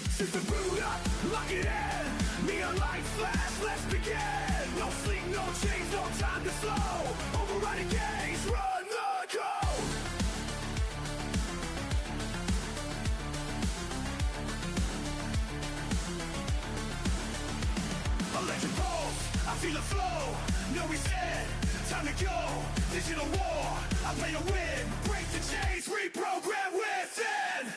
System boot up, lock it in. Neon lights flash, let's begin. No sleep, no change, no time to slow. Overriding gaze, run the code. Electric pulse, I feel the flow. No reset, time to go. Digital war, I play to win. Break the chains, reprogram within.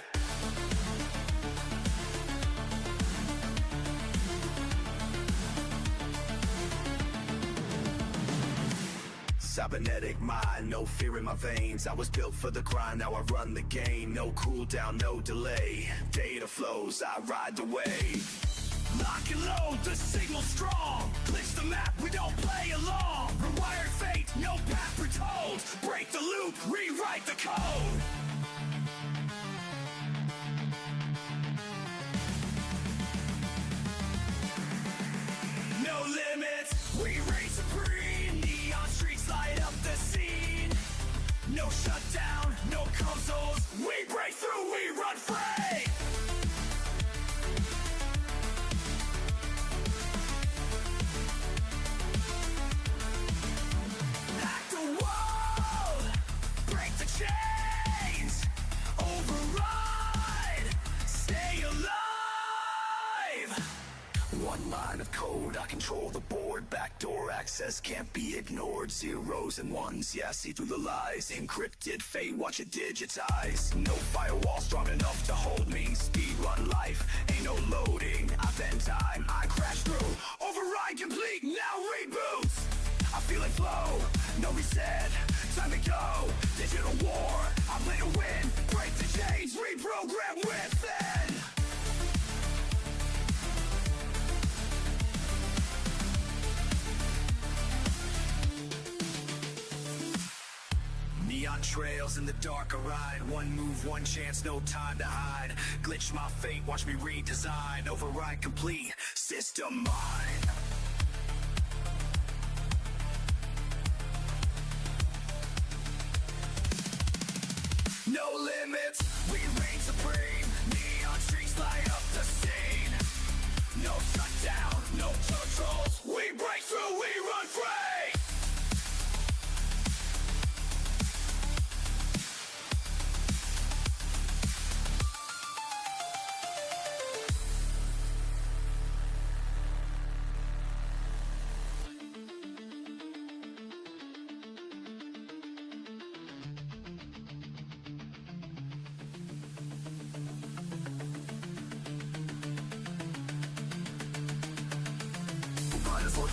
Cybernetic mind, no fear in my veins. I was built for the grind, now I run the game. No cooldown, no delay. Data flows, I ride the wave. Lock and load, the signal strong. Glitch the map, we don't play along. Rewired fate, no path retold. Break the loop, rewrite the code. No limits, we reign supreme. Neon streets light up the scene. No shutdown, no consoles. We break through, we run free. Hack the wall, break the chains. Override, stay alive. One line of code, I control the board. Backdoor access can't be ignored. Zeros and ones, yeah, see through the lies. Encrypted fate, watch it digitize. No firewall strong enough to hold me. Speed run life, ain't no loading. I bend time, I crash through. Override complete, now reboots. I feel like flow, no reset. Time to go, digital war. I play to win, break the chains, reprogram within. Neon trails in the dark, I ride. One move, one chance, no time to hide. Glitch my fate, watch me redesign. Override complete, system mine. No limits, we reign supreme. Neon streets light up the scene. No shutdown, no controls. We break through, we run free.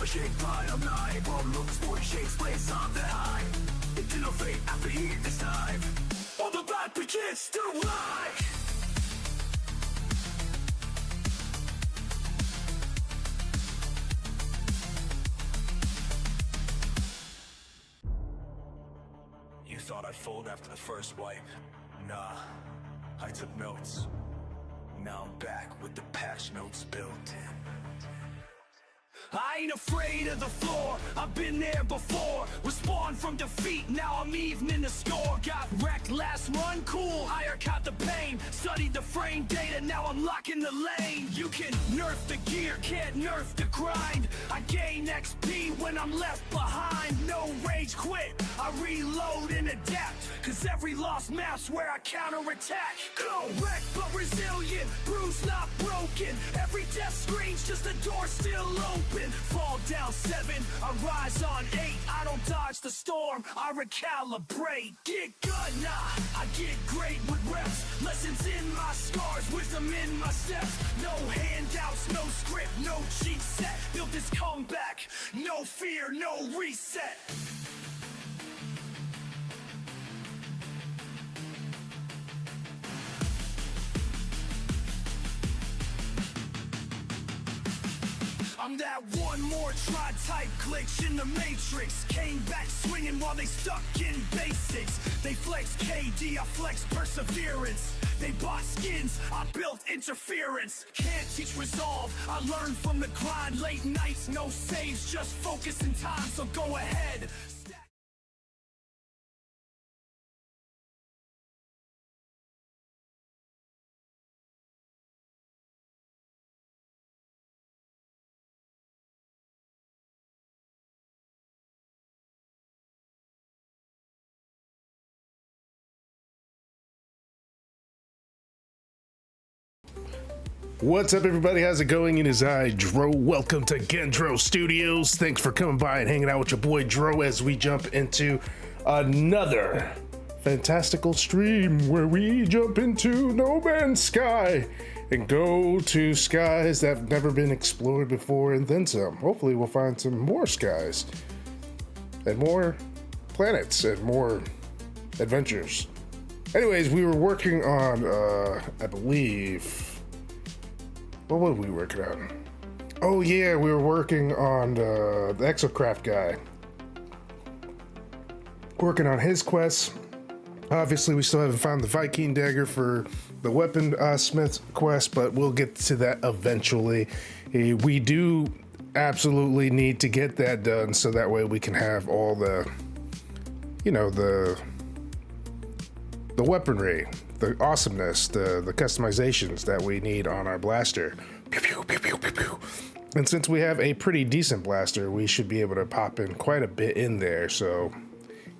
Shake by of night, all looks for shakes place on the high. It's innovate after heat this time. All the bad begins to lie. You thought I'd fold after the first wipe? Nah, I took notes. Now I'm back with the patch notes built in. I ain't afraid of the floor, I've been there before. Respawned from defeat, now I'm evening the score. Got wrecked last run, cool, higher caught the pain. Studied the frame data, now I'm locking the lane. You can nerf the gear, can't nerf the grind. I gain XP when I'm left behind. No rage quit, I reload and adapt. Cause every lost map's where I counterattack. Go wrecked but resilient, bruised not broken. Every death screams, just the door still open. Fall down 7, I rise on 8. I don't dodge the storm, I recalibrate. Get good, nah, I get great with reps. Lessons in my scars, wisdom in my steps. No handouts, no script, no cheat set. Built this comeback, no fear, no reset. I'm that one more try type glitch in the matrix. Came back swinging while they stuck in basics. They flex KD, I flex perseverance. They bought skins, I built interference. Can't teach resolve, I learned from the grind. Late nights, no saves, just focus and time. So go ahead. What's up, everybody? How's it going? It is I, Dro. Welcome to Gen-Dro Studios. Thanks for coming by and hanging out with your boy Dro as we jump into another fantastical stream where we jump into No Man's Sky and go to skies that have never been explored before and then some. Hopefully we'll find some more skies and more planets and more adventures. Anyways, we were working on, I believe... What were we working on? Oh yeah, we were working on the Exocraft guy. Working on his quests. Obviously, we still haven't found the Viking dagger for the weapon smith quest, but we'll get to that eventually. We do absolutely need to get that done so that way we can have all the, you know, the weaponry, the awesomeness, the customizations that we need on our blaster. Pew, pew, pew, pew, pew, pew. And since we have a pretty decent blaster, we should be able to pop in quite a bit in there. So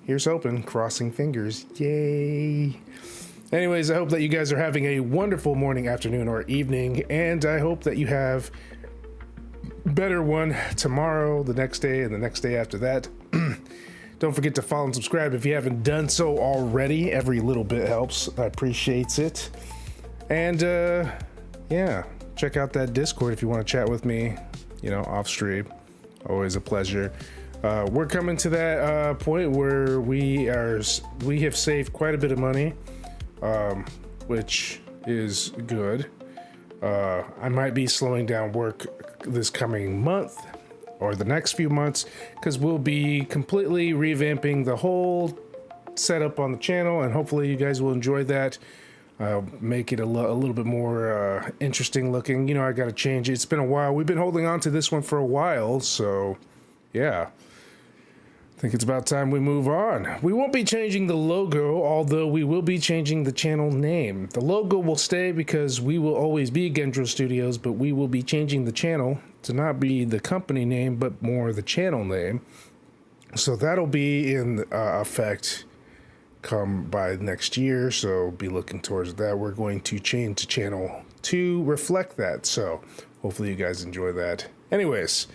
here's hoping, crossing fingers. Yay. Anyways, I hope that you guys are having a wonderful morning, afternoon, or evening. And I hope that you have better one tomorrow, the next day, and the next day after that. Don't forget to follow and subscribe if you haven't done so already. Every little bit helps. I appreciate it. And yeah, check out that Discord if you want to chat with me, you know, off stream. Always a pleasure. We're coming to that point where we have saved quite a bit of money, which is good. I might be slowing down work this coming month or the next few months, because we'll be completely revamping the whole setup on the channel, and hopefully you guys will enjoy that. Make it a little bit more interesting looking. You know, I got to change it. It's been a while. We've been holding on to this one for a while, so yeah. I think it's about time we move on. We won't be changing the logo, although we will be changing the channel name. The logo will stay because we will always be Gen-Dro Studios, but we will be changing the channel to not be the company name, but more the channel name. So that'll be in effect come by next year, so be looking towards that. We're going to change the channel to reflect that, so hopefully you guys enjoy that. Anyways,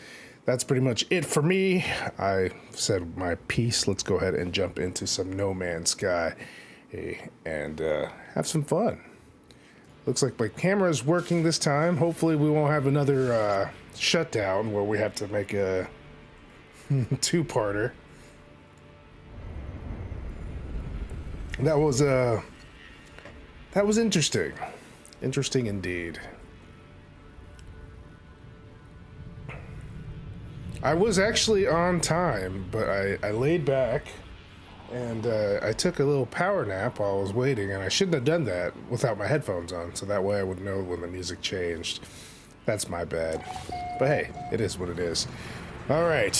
that's pretty much it for me. I said my piece. Let's go ahead and jump into some No Man's Sky and have some fun. Looks like my camera is working this time. Hopefully we won't have another shutdown where we have to make a two-parter. That was interesting. Interesting indeed. I was actually on time, but I laid back and I took a little power nap while I was waiting, and I shouldn't have done that without my headphones on, so that way I would know when the music changed. That's my bad. But hey, it is what it is. All right.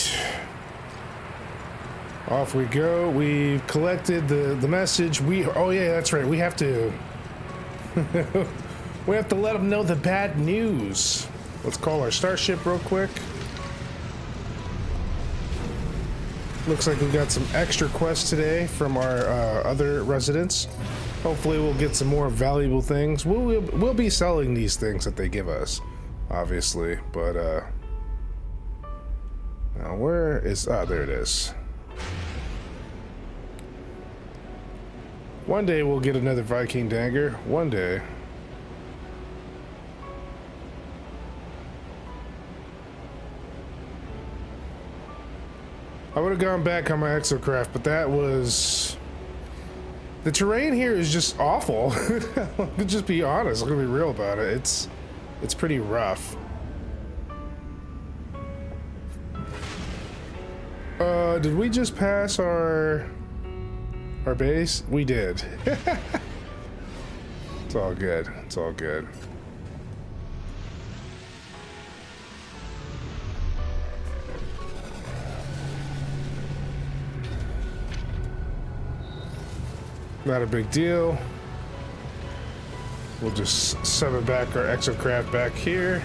Off we go. We've collected the message. Oh yeah, that's right. We have to we have to let them know the bad news. Let's call our starship real quick. Looks like we got some extra quests today from our other residents. Hopefully we'll get some more valuable things. We'll be selling these things that they give us, obviously, but now where is, there it is. One day we'll get another Viking dagger. One day. I would have gone back on my Exocraft, but that was... The terrain here is just awful. I'll just be honest. I'm gonna be real about it. It's pretty rough. Did we just pass our base? We did. It's all good. It's all good. Not a big deal. We'll just summon back our exocraft back here.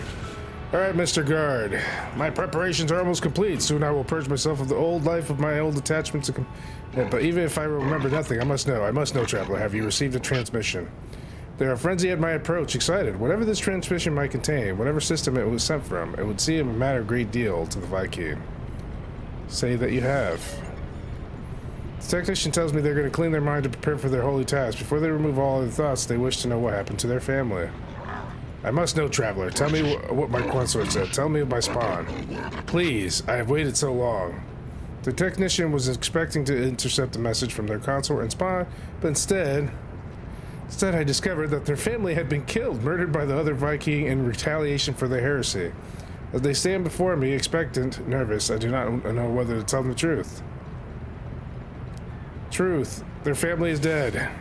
All right, Mr. Guard. My preparations are almost complete. Soon I will purge myself of the old life of my old attachments. But even if I remember nothing, I must know, traveler. Have you received a transmission? They are frenzied at my approach, excited. Whatever this transmission might contain, whatever system it was sent from, it would seem matter a great deal to the Viking. Say that you have. The technician tells me they're going to clean their mind to prepare for their holy task. Before they remove all other thoughts, they wish to know what happened to their family. I must know, traveler. Tell me what my consort said. Tell me of my spawn. Please, I have waited so long. The technician was expecting to intercept a message from their consort and spawn, but instead I discovered that their family had been killed, murdered by the other Viking in retaliation for their heresy. As they stand before me, expectant, nervous, I do not know whether to tell them the truth. Truth. Their family is dead.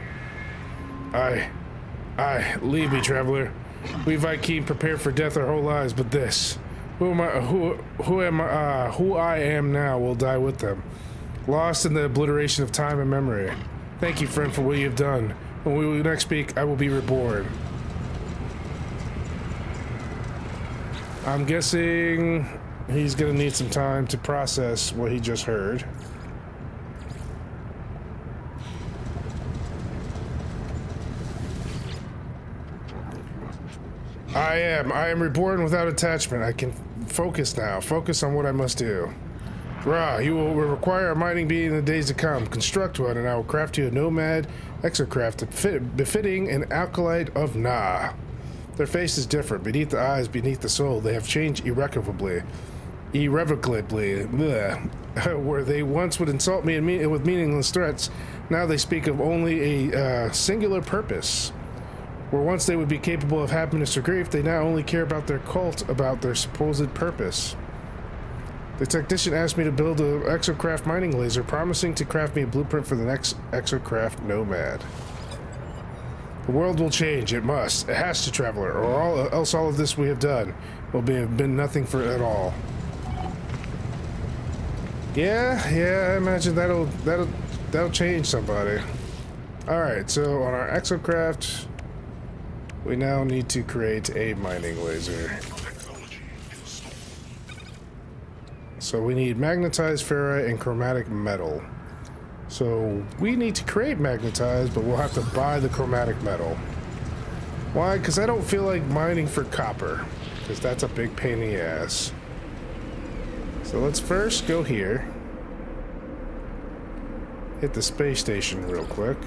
Leave me, traveler. We Viking prepare for death our whole lives, but this. Who I am now will die with them. Lost in the obliteration of time and memory. Thank you, friend, for what you have done. When we will next speak, I will be reborn. I'm guessing he's gonna need some time to process what he just heard. I am reborn without attachment. I can focus now. Focus on what I must do. Ra, you will require a mining being in the days to come. Construct one, and I will craft you a nomad exocraft befitting an acolyte of Na. Their face is different. Beneath the eyes, beneath the soul, they have changed irrevocably. Bleh. Where they once would insult me with meaningless threats, now they speak of only a singular purpose. Where once they would be capable of happiness or grief, they now only care about their cult, about their supposed purpose. The technician asked me to build an exocraft mining laser, promising to craft me a blueprint for the next exocraft nomad. The world will change. It must. It has to, traveler, or else all of this we have done will have been nothing for it at all. Yeah, I imagine that'll change somebody. All right, so on our exocraft, we now need to create a mining laser. So we need magnetized ferrite and chromatic metal. So we need to create magnetized, but we'll have to buy the chromatic metal. Why? Because I don't feel like mining for copper, because that's a big pain in the ass. So let's first go here. Hit the space station real quick.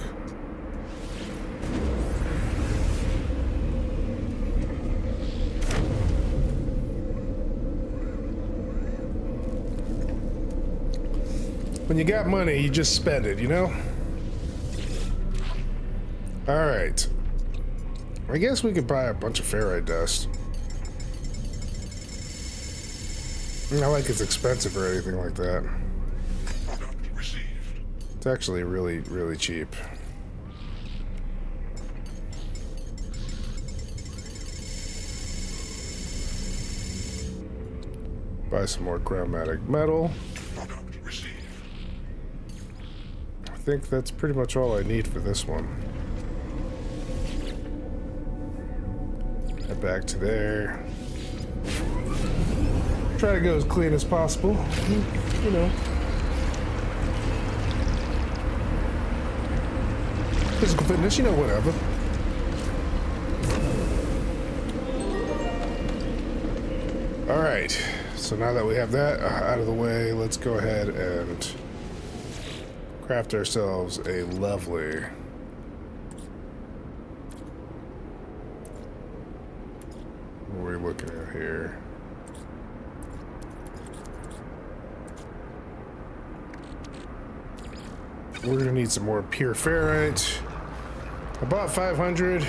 When you got money, you just spend it, you know? Alright. I guess we could buy a bunch of ferrite dust. Not like it's expensive or anything like that. It's actually really, really cheap. Buy some more chromatic metal. I think that's pretty much all I need for this one. Head back to there. Try to go as clean as possible, you know. Physical fitness, you know, whatever. All right, so now that we have that out of the way, let's go ahead and craft ourselves a lovely what are we looking at here? We're gonna need some more pure ferrite. I bought 500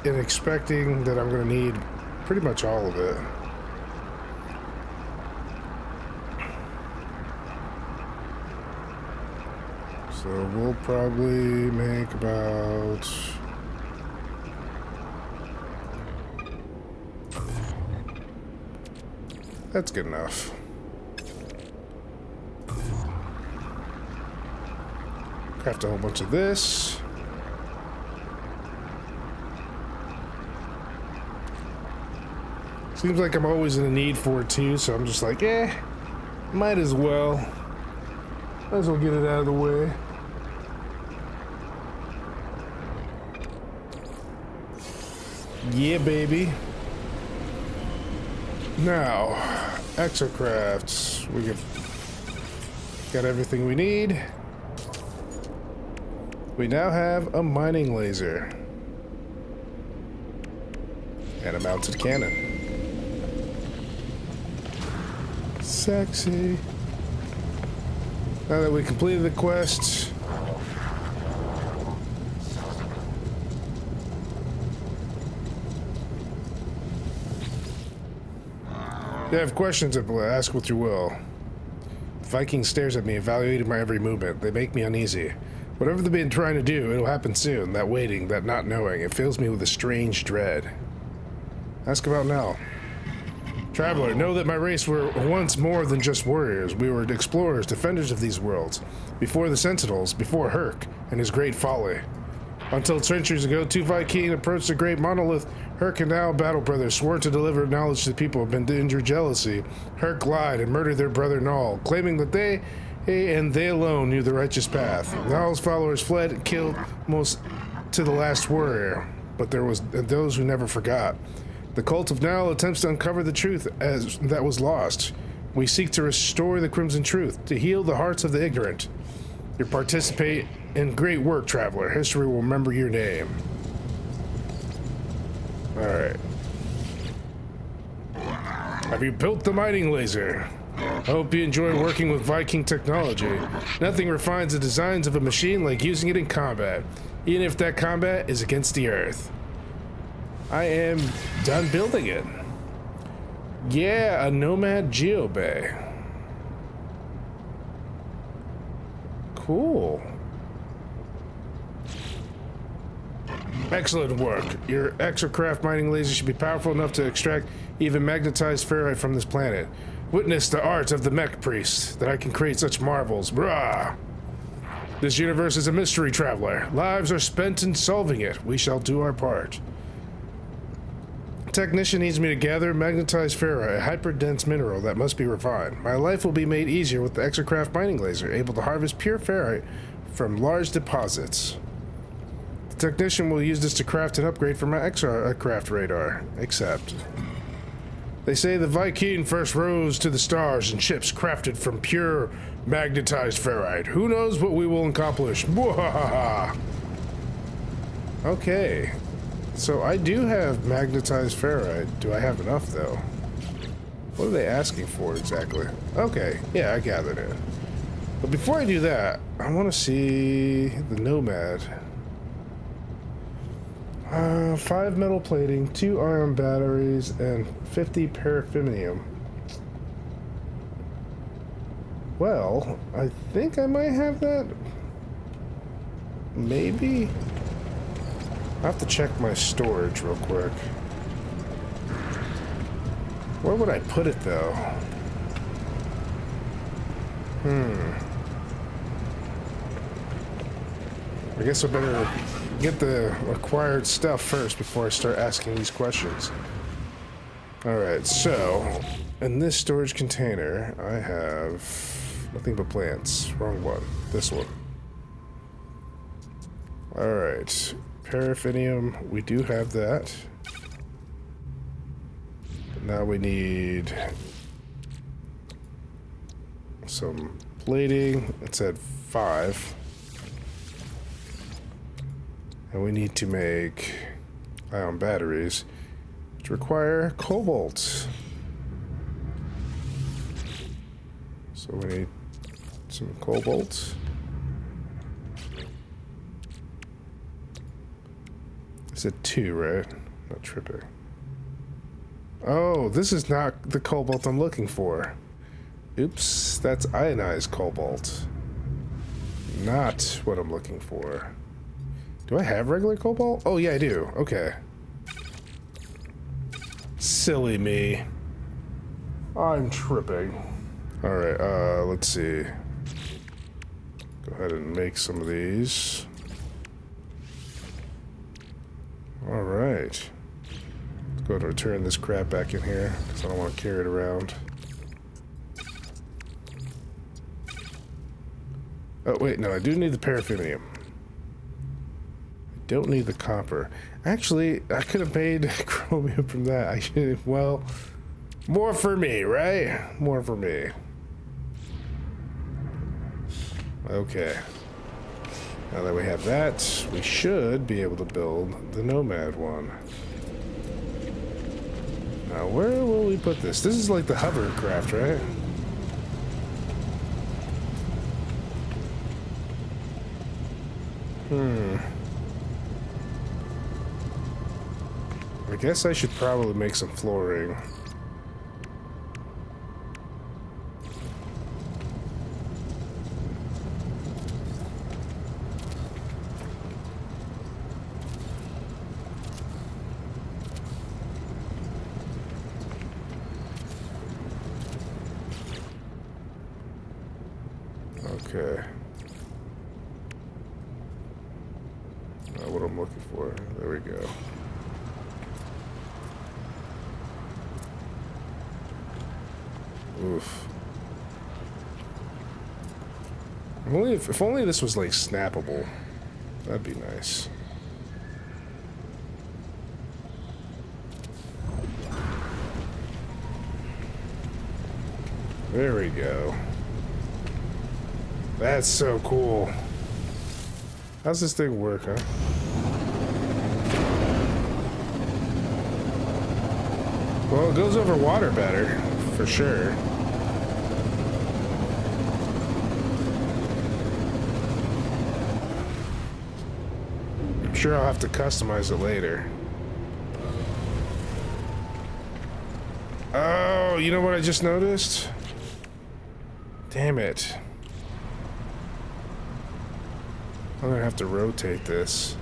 and expecting that I'm gonna need pretty much all of it. So we'll probably make about That's good enough. Craft a whole bunch of this. Seems like I'm always in a need for it too, so I'm just like, might as well. Might as well get it out of the way. Yeah, baby. Now, exocrafts. We got everything we need. We now have a mining laser. And a mounted cannon. Sexy. Now that we completed the quest, if you have questions, ask what you will. The Viking stares at me, evaluating my every movement. They make me uneasy. Whatever they've been trying to do, it'll happen soon. That waiting, that not knowing, it fills me with a strange dread. Ask about now. Traveler, know that my race were once more than just warriors. We were explorers, defenders of these worlds. Before the Sentinels, before Herc and his great folly. Until centuries ago, two Viking approached the great monolith. Herc and now battle brothers swore to deliver knowledge to the people who have been injured jealousy. Herc lied and murdered their brother Null, claiming that they and they alone knew the righteous path. Null's followers fled and killed most to the last warrior, but there was those who never forgot. The cult of Null attempts to uncover the truth as that was lost. We seek to restore the Crimson Truth, to heal the hearts of the ignorant. You participate in great work, traveler. History will remember your name. Alright. Have you built the mining laser? I hope you enjoy working with Viking technology. Nothing refines the designs of a machine like using it in combat, even if that combat is against the Earth. I am done building it. Yeah, a Nomad Geobay. Cool. Excellent work. Your exocraft mining laser should be powerful enough to extract even magnetized ferrite from this planet. Witness the art of the mech priest, that I can create such marvels. Brah! This universe is a mystery, traveler. Lives are spent in solving it. We shall do our part. Technician needs me to gather magnetized ferrite, a hyper-dense mineral that must be refined. My life will be made easier with the exocraft mining laser, able to harvest pure ferrite from large deposits. The technician will use this to craft an upgrade for my exocraft radar. Except, they say the Viking first rose to the stars in ships crafted from pure magnetized ferrite. Who knows what we will accomplish? Mwahaha! Okay. So I do have magnetized ferrite. Do I have enough, though? What are they asking for, exactly? Okay, yeah, I gathered it. But before I do that, I want to see the Nomad. 5 metal plating, 2 ion batteries, and 50 paraffinium. Well, I think I might have that. Maybe? I have to check my storage real quick. Where would I put it, though? I guess I better get the required stuff first before I start asking these questions. Alright, so in this storage container, I have nothing but plants. Wrong one. This one. Alright. Paraffinium, we do have that. Now we need some plating. It's at 5. And we need to make ion batteries, which require cobalt. So we need some cobalt. It's at 2, right? Not tripping. Oh, this is not the cobalt I'm looking for. Oops, that's ionized cobalt. Not what I'm looking for. Do I have regular cobalt? Oh, yeah, I do. Okay. Silly me. I'm tripping. Alright, let's see. Go ahead and make some of these. Alright. Let's go ahead and return this crap back in here, because I don't want to carry it around. Oh, wait, no, I do need the paraffinium. I don't need the copper. Actually, I could have made chromium from that. I should, well, more for me, right? More for me. Okay. Now that we have that, we should be able to build the Nomad one. Now, where will we put this? This is like the hovercraft, right? I guess I should probably make some flooring. Okay. Not what I'm looking for. There we go. Oof. If only this was like snappable. That'd be nice. There we go. That's so cool. How's this thing work, huh? Well, it goes over water better, for sure. I'm sure I'll have to customize it later. Oh, you know what I just noticed? Damn it. I'm gonna have to rotate this.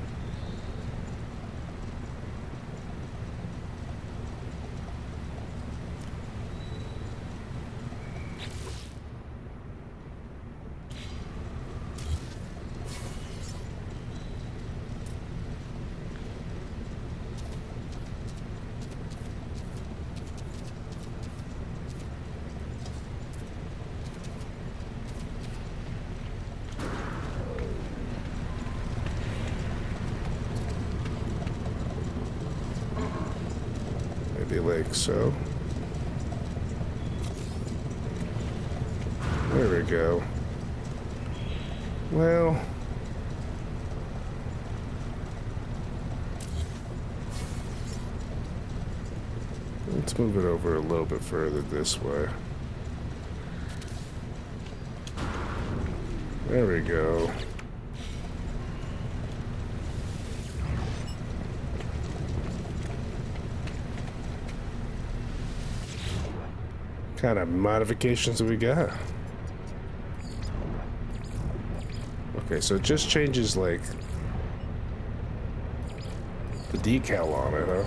Like so. There we go. Well, let's move it over a little bit further this way. There we go. Kind of modifications do we got? Okay, so it just changes like the decal on it, huh?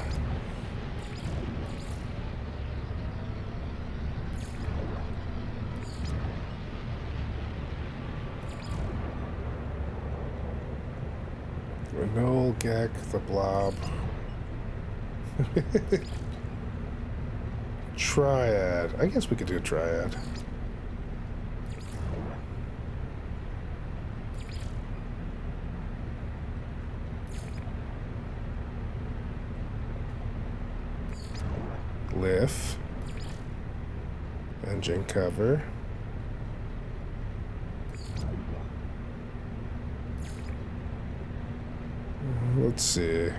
Renol, Gek, the Blob. Triad. I guess we could do a triad. Lift. Engine cover. Let's see.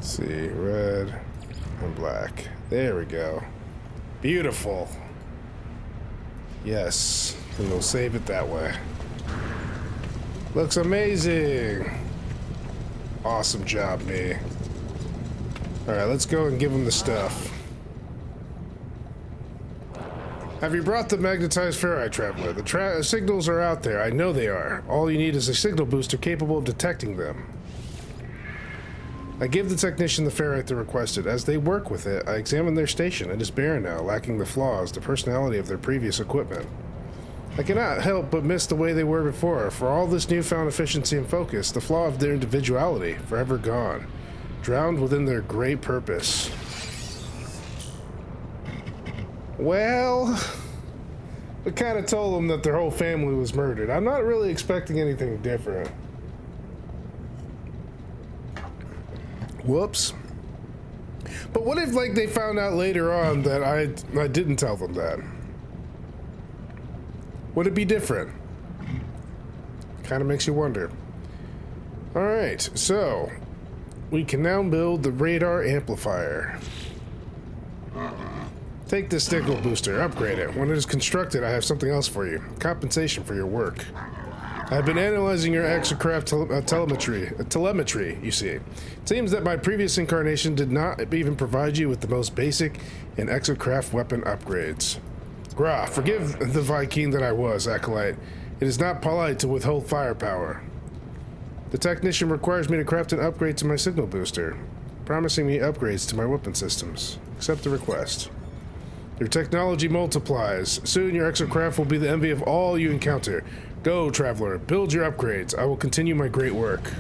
See, red and black. There we go. Beautiful. Yes, and we'll save it that way. Looks amazing. Awesome job, me. All right, let's go and give him the stuff. Have you brought the magnetized ferrite, Traveler? The signals are out there. I know they are. All you need is a signal booster capable of detecting them. I give the technician the ferrite they requested. As they work with it, I examine their station. It is barren now, lacking the flaws, the personality of their previous equipment. I cannot help but miss the way they were before. For all this newfound efficiency and focus, the flaw of their individuality, forever gone, drowned within their great purpose. Well, we kind of told them that their whole family was murdered. I'm not really expecting anything different. Whoops. But what if, like, they found out later on that I didn't tell them that? Would it be different? Kind of makes you wonder. Alright, so we can now build the radar amplifier. Take this signal booster, upgrade it. When it is constructed, I have something else for you. Compensation for your work. I've been analyzing your exocraft telemetry, you see. It seems that my previous incarnation did not even provide you with the most basic and exocraft weapon upgrades. Grah, forgive the Viking that I was, Acolyte. It is not polite to withhold firepower. The technician requires me to craft an upgrade to my signal booster, promising me upgrades to my weapon systems. Accept the request. Your technology multiplies. Soon your exocraft will be the envy of all you encounter. Go, Traveler, build your upgrades. I will continue my great work.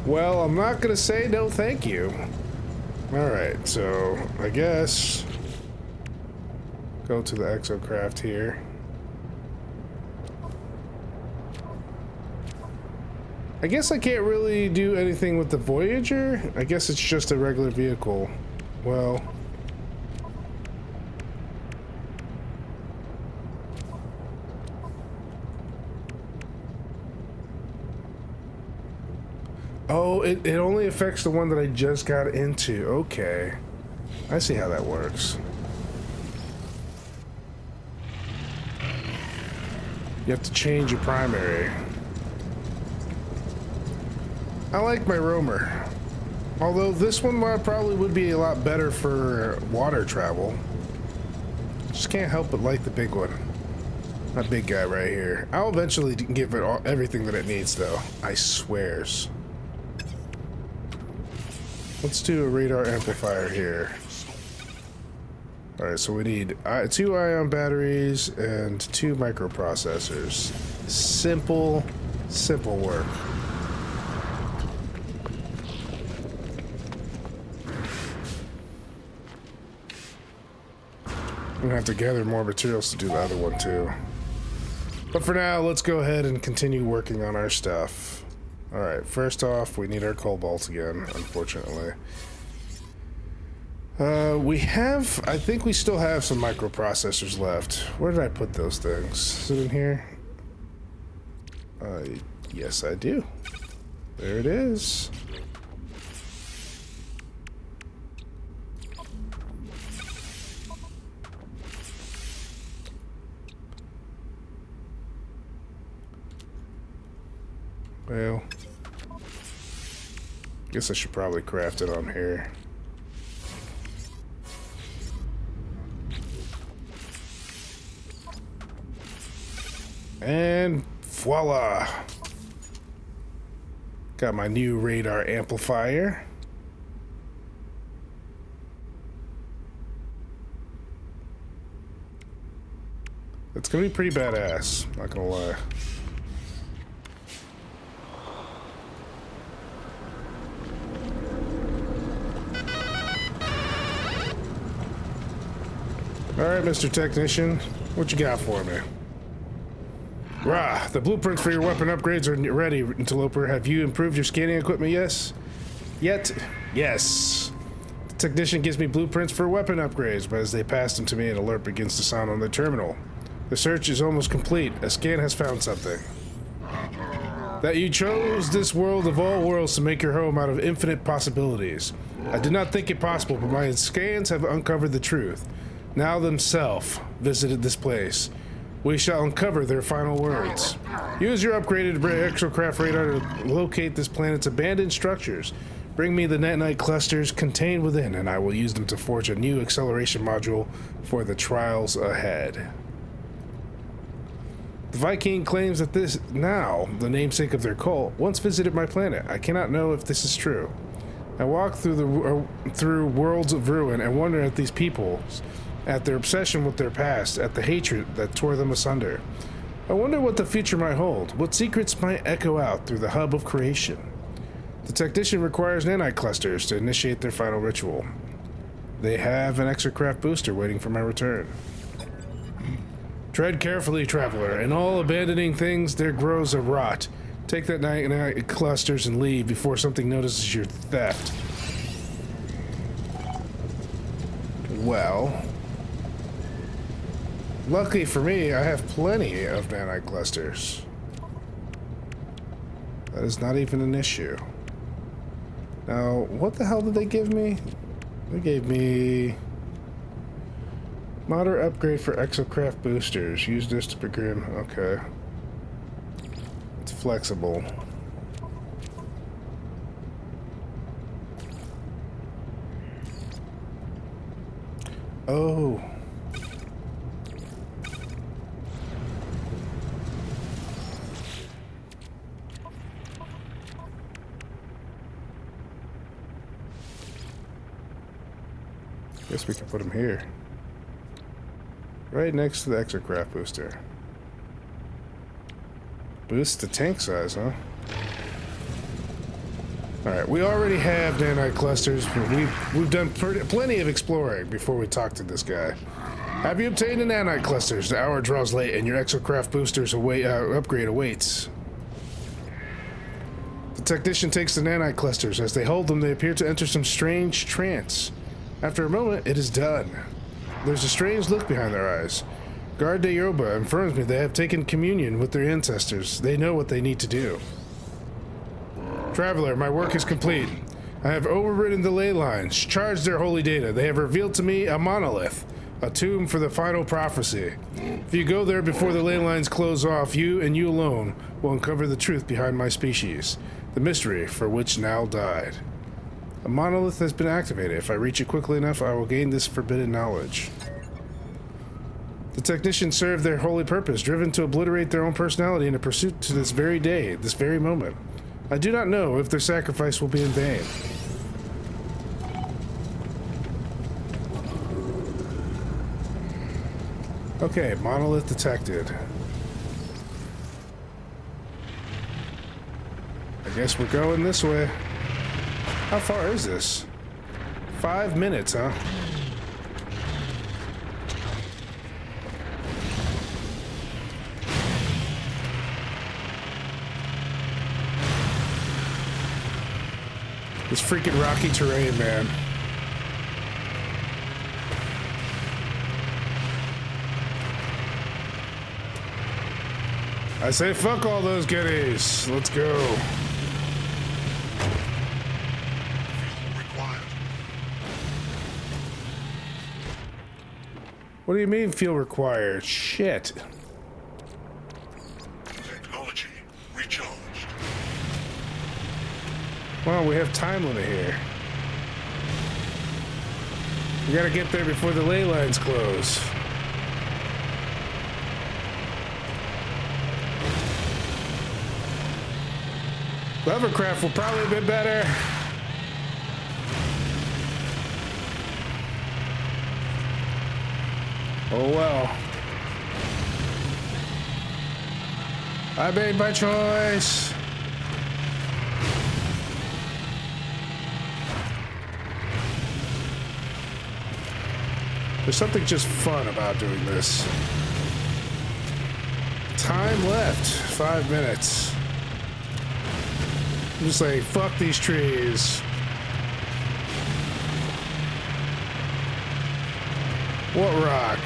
Well, I'm not gonna say no thank you. Alright, so I guess go to the exocraft here. I guess I can't really do anything with the Voyager. I guess it's just a regular vehicle. Well, oh, it only affects the one that I just got into. Okay. I see how that works. You have to change your primary. I like my roamer. Although this one probably would be a lot better for water travel. Just can't help but like the big one. That big guy right here. I'll eventually give it everything that it needs though. I swears. Let's do a radar amplifier here. Alright, so we need 2 ion batteries and 2 microprocessors. Simple, simple work. I'm gonna have to gather more materials to do the other one too. But for now, let's go ahead and continue working on our stuff. Alright, first off, we need our cobalt again, unfortunately. I think we still have some microprocessors left. Where did I put those things? Is it in here? Yes, I do. There it is. Well, guess I should probably craft it on here. And voila! Got my new radar amplifier. It's gonna be pretty badass, not gonna lie. Alright, Mr. Technician, what you got for me? Rah, the blueprints for your weapon upgrades are ready, Interloper. Have you improved your scanning equipment, yes? Yet? Yes. The technician gives me blueprints for weapon upgrades, but as they pass them to me, an alert begins to sound on the terminal. The search is almost complete. A scan has found something. That you chose this world of all worlds to make your home out of infinite possibilities. I did not think it possible, but my scans have uncovered the truth. Now themselves visited this place. We shall uncover their final words. Use your upgraded exocraft radar to locate this planet's abandoned structures. Bring me the nanite clusters contained within, and I will use them to forge a new acceleration module for the trials ahead. The Viking claims that this, now the namesake of their cult, once visited my planet. I cannot know if this is true. I walk through worlds of ruin and wonder at these peoples, at their obsession with their past, at the hatred that tore them asunder. I wonder what the future might hold, what secrets might echo out through the hub of creation. The technician requires nanite clusters to initiate their final ritual. They have an exocraft booster waiting for my return. Tread carefully, traveler. In all abandoning things, there grows a rot. Take that nanite clusters and leave before something notices your theft. Well, luckily for me, I have plenty of nanite clusters. That is not even an issue. Now, what the hell did they give me? They gave me moderate upgrade for exocraft boosters. Use this to begin. Okay. It's flexible. Oh. Guess we can put them here. Right next to the exocraft booster. Boost the tank size, huh? Alright, we already have nanite clusters, but we've done plenty of exploring before we talk to this guy. Have you obtained the nanite clusters? The hour draws late and your exocraft boosters upgrade awaits. The technician takes the nanite clusters. As they hold them, they appear to enter some strange trance. After a moment, it is done. There's a strange look behind their eyes. Guard de Yoba informs me they have taken communion with their ancestors. They know what they need to do. Traveler, my work is complete. I have overridden the ley lines, charged their holy data. They have revealed to me a monolith, a tomb for the final prophecy. If you go there before the ley lines close off, you and you alone will uncover the truth behind my species, the mystery for which now died. A monolith has been activated. If I reach it quickly enough, I will gain this forbidden knowledge. The technicians serve their holy purpose, driven to obliterate their own personality in a pursuit to this very day, this very moment. I do not know if their sacrifice will be in vain. Okay, monolith detected. I guess we're going this way. How far is this? 5 minutes, huh? This freaking rocky terrain, man. I say fuck all those goodies. Let's go. What do you mean feel required? Shit. Technology recharged. Well, we have time limit here. We gotta get there before the ley lines close. Hovercraft will probably be better. Oh well. I made my choice. There's something just fun about doing this. Time left, 5 minutes. I'm just like, fuck these trees. What rock?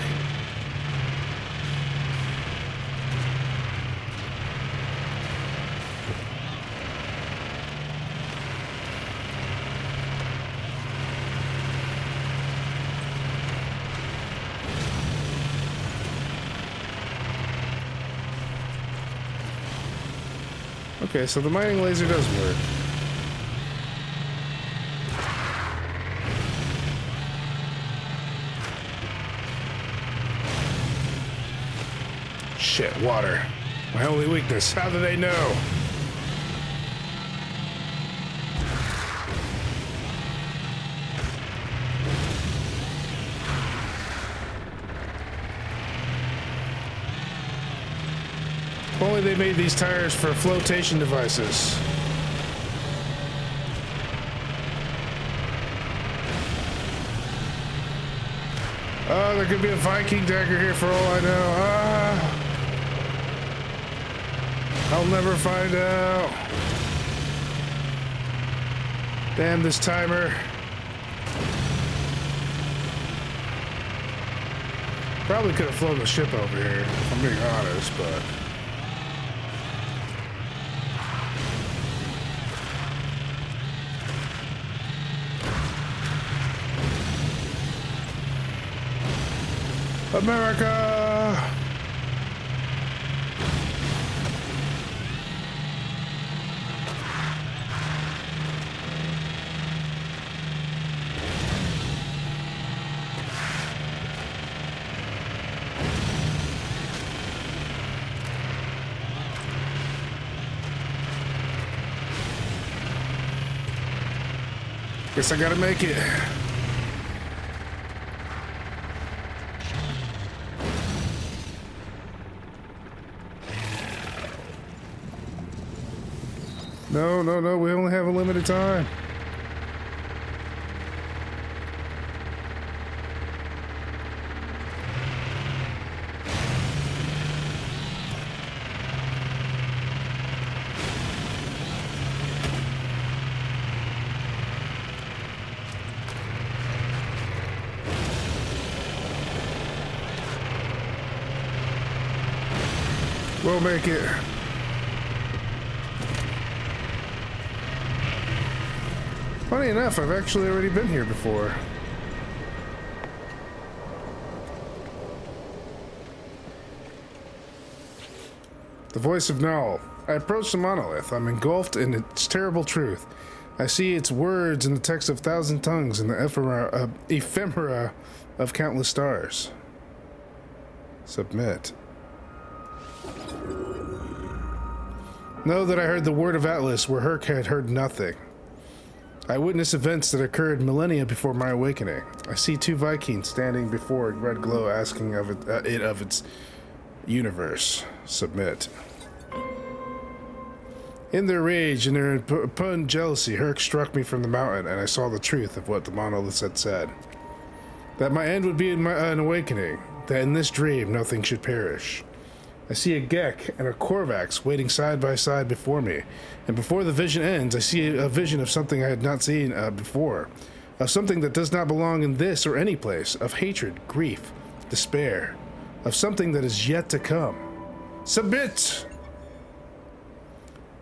Okay, so the mining laser does work. Shit, water. My only weakness. How do they know? If only they made these tires for flotation devices. Oh, there could be a Viking dagger here for all I know. Ah. I'll never find out. Damn this timer. Probably could have flown the ship over here, if I'm being honest, but... America! Guess I gotta make it. No, no, no, we only have a limited time. We'll make it. Funny enough, I've actually already been here before. The voice of Null. I approach the monolith. I'm engulfed in its terrible truth. I see its words in the text of 1,000 tongues and the ephemera of countless stars. Submit. Know that I heard the word of Atlas where Herc had heard nothing. I witness events that occurred millennia before my awakening. I see 2 Vikings standing before a red glow asking of it of its universe. Submit. In their rage and their impotent jealousy, Herc struck me from the mountain, and I saw the truth of what the monoliths had said. That my end would be an awakening, that in this dream nothing should perish. I see a Gek and a Korvax waiting side by side before me, and before the vision ends, I see a vision of something I had not seen before, of something that does not belong in this or any place, of hatred, grief, despair, of something that is yet to come. Submit!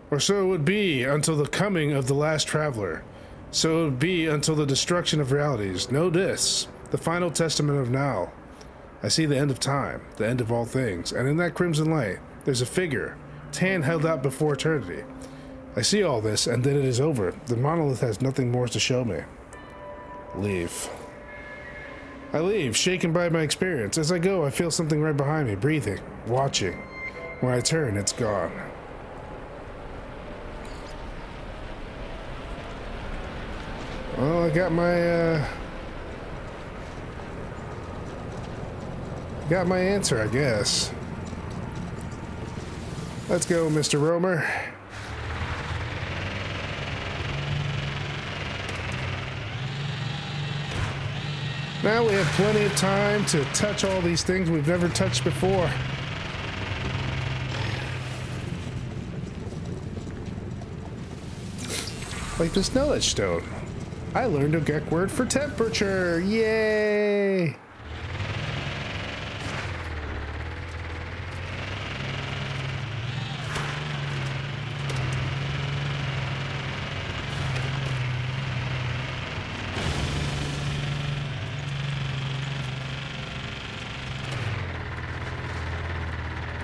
Or so it would be until the coming of the last traveler. So it would be until the destruction of realities. Know this, the final testament of Nal. I see the end of time, the end of all things, and in that crimson light, there's a figure, its hand held out before eternity. I see all this, and then it is over. The monolith has nothing more to show me. Leave. I leave, shaken by my experience. As I go, I feel something right behind me, breathing, watching. When I turn, it's gone. Well, I got my answer, I guess. Let's go, Mr. Romer. Now we have plenty of time to touch all these things we've never touched before. Like this knowledge stone. I learned a Gek word for temperature. Yay!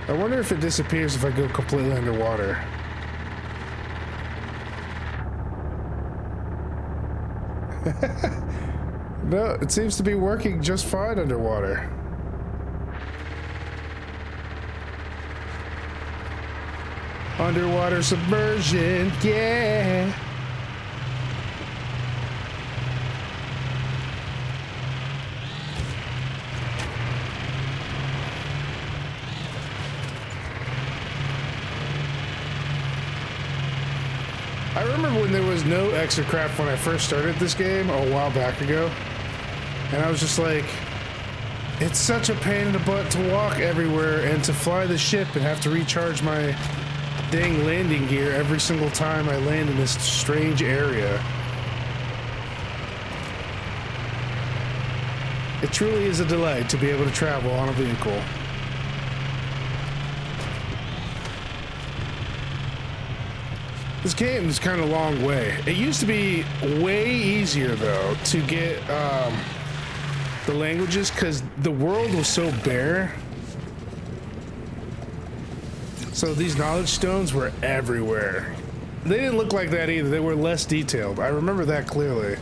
I wonder if it disappears if I go completely underwater. No, it seems to be working just fine underwater. Underwater submersion, yeah. I remember when there was no exocraft when I first started this game a while back ago, and I was just like, it's such a pain in the butt to walk everywhere and to fly the ship and have to recharge my dang landing gear every single time I land in this strange area. It truly is a delight to be able to travel on a vehicle. This game is kind of a long way. It used to be way easier though to get the languages because the world was so bare. So these knowledge stones were everywhere. They didn't look like that either. They were less detailed. I remember that clearly.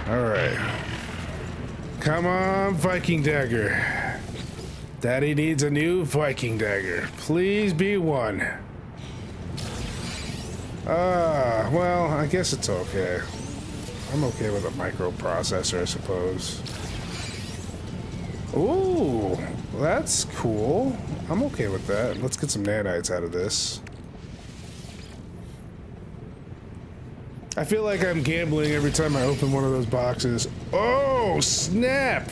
All right. Come on, Viking dagger. Daddy needs a new Viking dagger. Please be one. Well, I guess it's okay. I'm okay with a microprocessor, I suppose. Ooh, that's cool. I'm okay with that. Let's get some nanites out of this. I feel like I'm gambling every time I open one of those boxes. Oh, snap!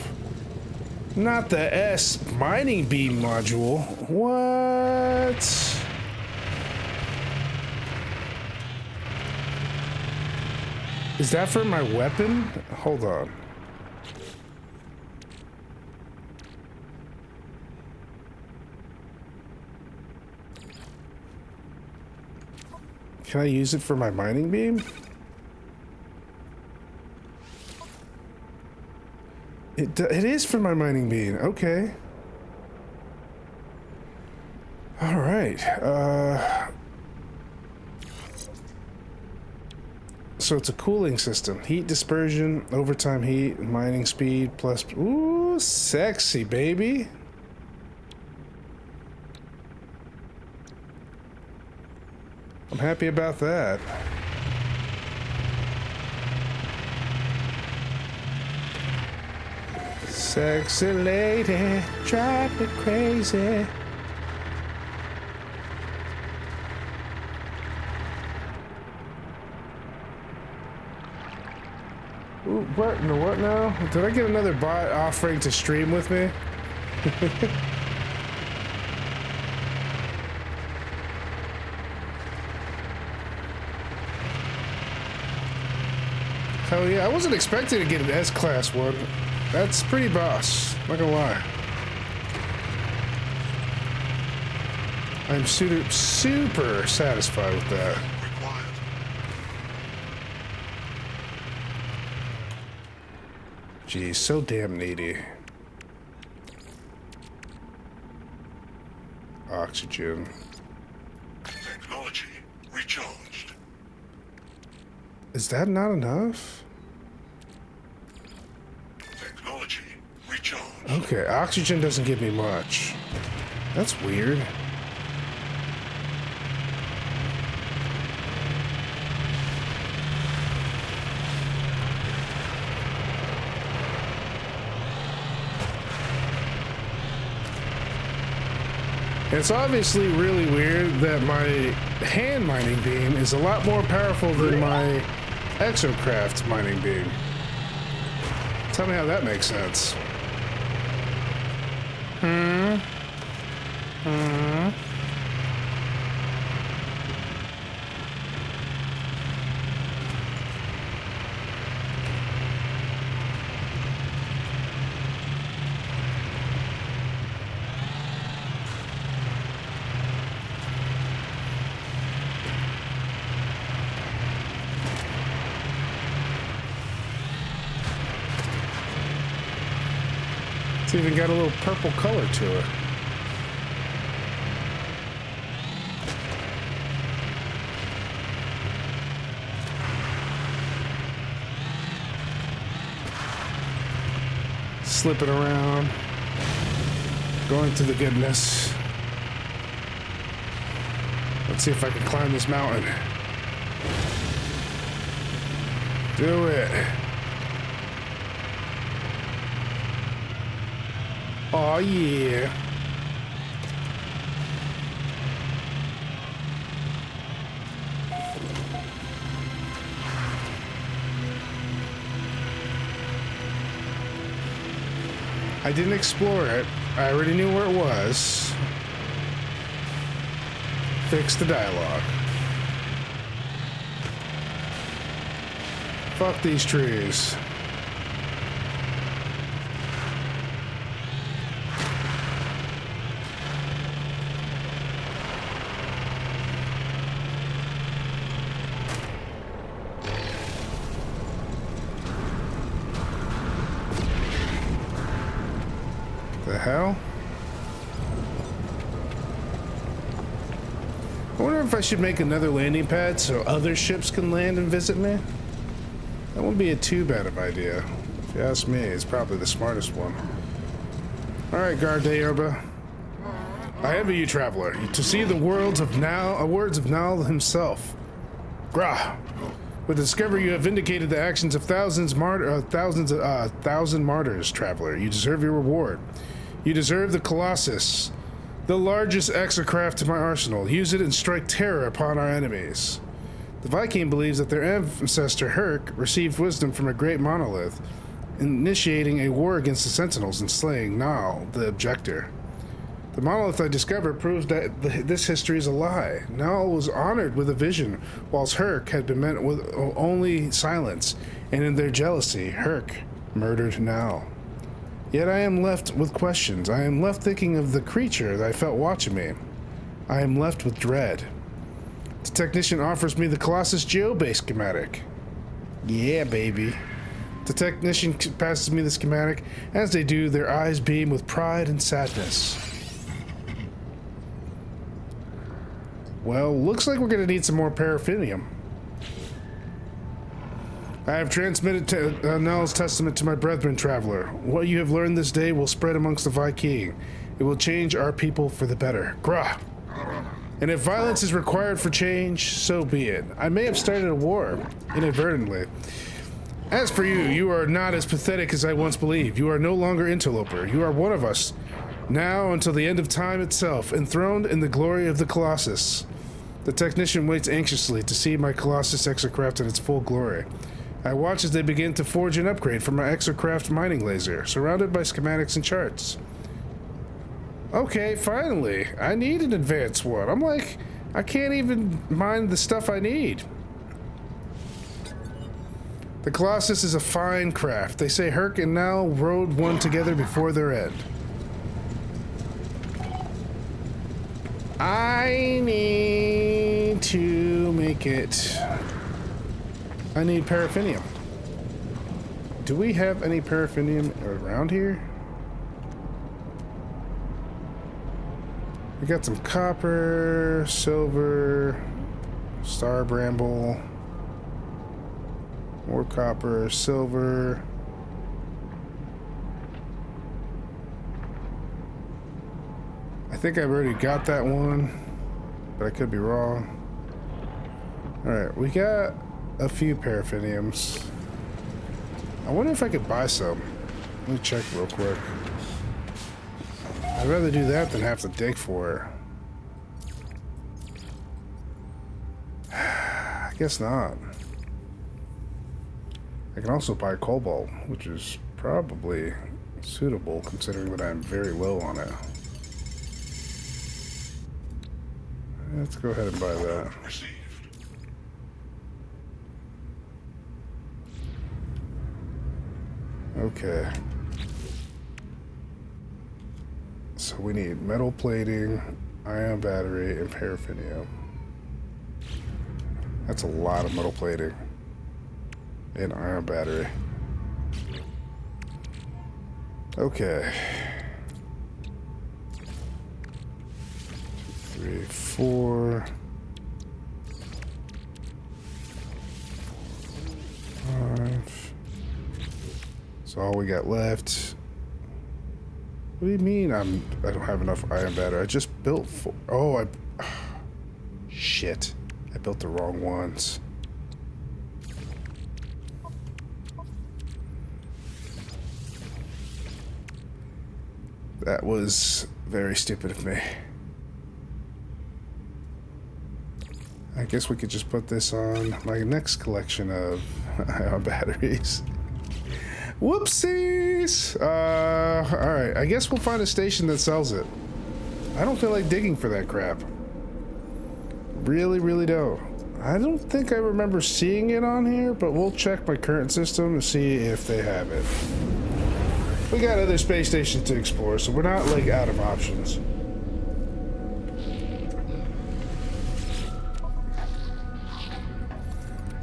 Not the S mining beam module. What? Is that for my weapon? Hold on. Can I use it for my mining beam? It is for my mining beam. Okay. All right. So it's a cooling system. Heat dispersion, overtime heat, mining speed, plus... Ooh, sexy, baby. I'm happy about that. Sexy lady, drive me crazy. Ooh, what in the what now? Did I get another bot offering to stream with me? Hell yeah, I wasn't expecting to get an S-Class one. That's pretty boss, not gonna lie. I'm super satisfied with that. Required. Geez, so damn needy. Oxygen. Technology recharged. Is that not enough? Technology recharged. Okay, oxygen doesn't give me much. That's weird. It's obviously really weird that my hand mining beam is a lot more powerful than my exocraft mining beam. Tell me how that makes sense. It's even got a little purple color to it. Slip it around. Going to the goodness. Let's see if I can climb this mountain. Do it. Oh yeah. I didn't explore it. I already knew where it was. Fix the dialogue. Fuck these trees. The hell? I wonder if I should make another landing pad so other ships can land and visit me. That wouldn't be a too bad of idea. If you ask me, it's probably the smartest one. Alright, Gardeoba. I envy you, traveler, to see the words of Nal himself. Grah! With the discovery you have vindicated the actions of thousand martyrs, traveler. You deserve your reward. You deserve the Colossus, the largest exocraft in my arsenal. Use it and strike terror upon our enemies. The Viking believes that their ancestor Herc received wisdom from a great monolith, initiating a war against the Sentinels and slaying Nal, the Objector. The monolith I discovered proves that this history is a lie. Nal was honored with a vision, whilst Herc had been met with only silence, and in their jealousy, Herc murdered Nal. Yet I am left with questions. I am left thinking of the creature that I felt watching me. I am left with dread. The technician offers me the Colossus Geobase schematic. Yeah, baby. The technician passes me the schematic. As they do, their eyes beam with pride and sadness. Well, looks like we're gonna need some more paraffinium. I have transmitted Nal's testament to my brethren, traveler. What you have learned this day will spread amongst the Viking. It will change our people for the better. Grah! And if violence is required for change, so be it. I may have started a war, inadvertently. As for you, you are not as pathetic as I once believed. You are no longer interloper. You are one of us. Now until the end of time itself, enthroned in the glory of the Colossus. The technician waits anxiously to see my Colossus exocraft in its full glory. I watch as they begin to forge an upgrade for my exocraft mining laser, surrounded by schematics and charts. Okay, finally. I need an advanced one. I'm like, I can't even mine the stuff I need. The Colossus is a fine craft. They say Herc and Nal rode one together before their end. I need to make it. I need paraffinium. Do we have any paraffinium around here? We got some copper, silver, star bramble, more copper, silver. I think I've already got that one, but I could be wrong. Alright, we got a few paraffiniums. I wonder if I could buy some. Let me check real quick. I'd rather do that than have to dig for it. I guess not. I can also buy cobalt, which is probably suitable considering that I'm very low on it. Let's go ahead and buy that. Okay. So we need metal plating, ion battery, and paraffinium. That's a lot of metal plating. And ion battery. Okay. 2, 3, 4. 5. So all we got left What do you mean I don't have enough iron battery? I just built four. Oh, shit. I built the wrong ones. That was very stupid of me. I guess we could just put this on my next collection of ion batteries. Whoopsies! Alright, I guess we'll find a station that sells it. I don't feel like digging for that crap. Really, really don't. I don't think I remember seeing it on here, but we'll check my current system to see if they have it. We got other space stations to explore, so we're not, like, out of options.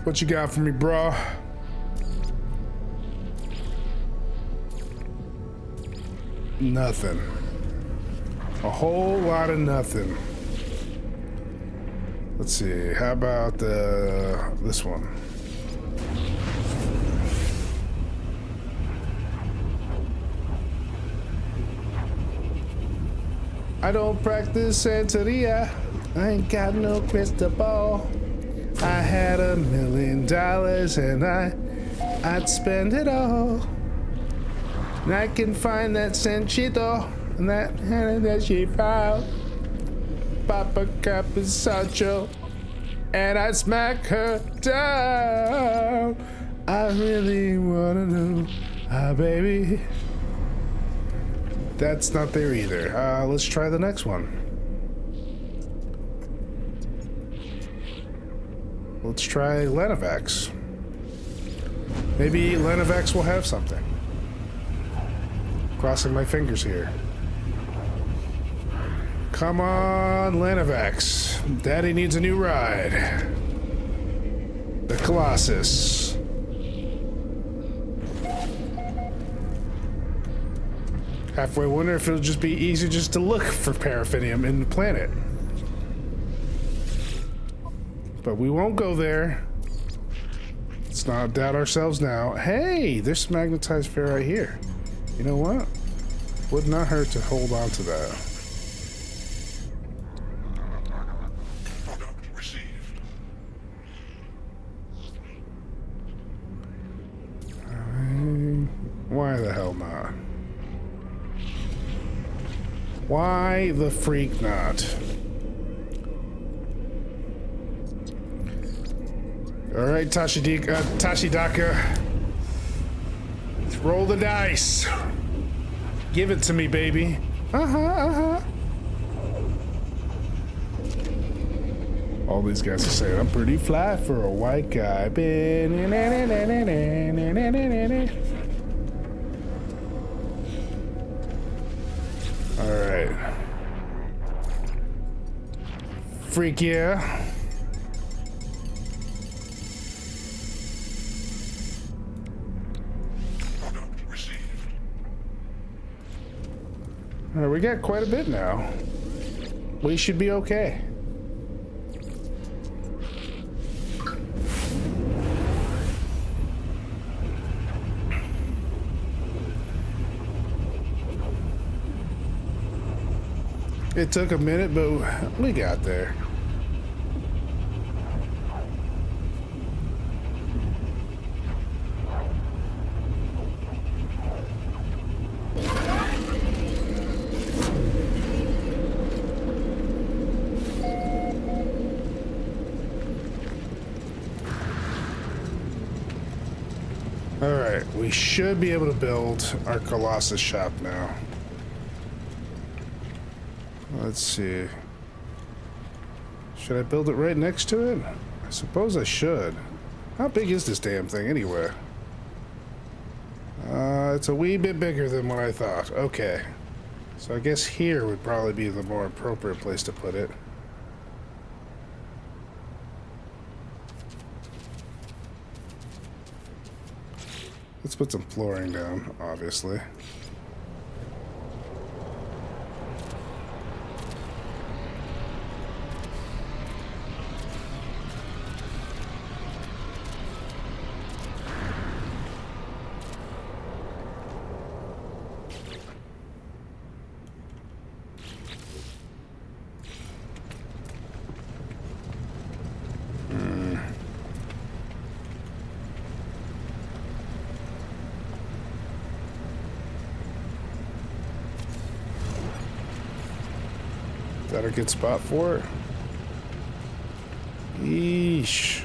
What you got for me, bro? Nothing. A whole lot of nothing. Let's see, how about this one? I don't practice Santeria. I ain't got no crystal ball. I had $1 million and I'd spend it all. And I can find that Sanchito and that she found. Papa Capisacho and I'd smack her down. I really wanna know, baby. That's not there either. Let's try the next one. Let's try Lenovax. Maybe Lenovax will have something. Crossing my fingers here. Come on, Lenovax. Daddy needs a new ride. The Colossus. Halfway wonder if it'll just be easier just to look for paraffinium in the planet. But we won't go there. Let's not doubt ourselves now. Hey, there's some magnetized ferrite here. You know what? Would not hurt to hold on to that. Product received. Why the hell not? Why the freak not? Alright, Tashidaka. Let's roll the dice. Give it to me, baby. All these guys are saying, I'm pretty fly for a white guy. Alright. Freak yeah. Alright, we got quite a bit now. We should be okay. It took a minute, but we got there. Alright, we should be able to build our Colossus shop now. Let's see. Should I build it right next to it? I suppose I should. How big is this damn thing anyway? It's a wee bit bigger than what I thought. Okay. So I guess here would probably be the more appropriate place to put it. Let's put some flooring down, obviously. that a good spot for it? Yeesh.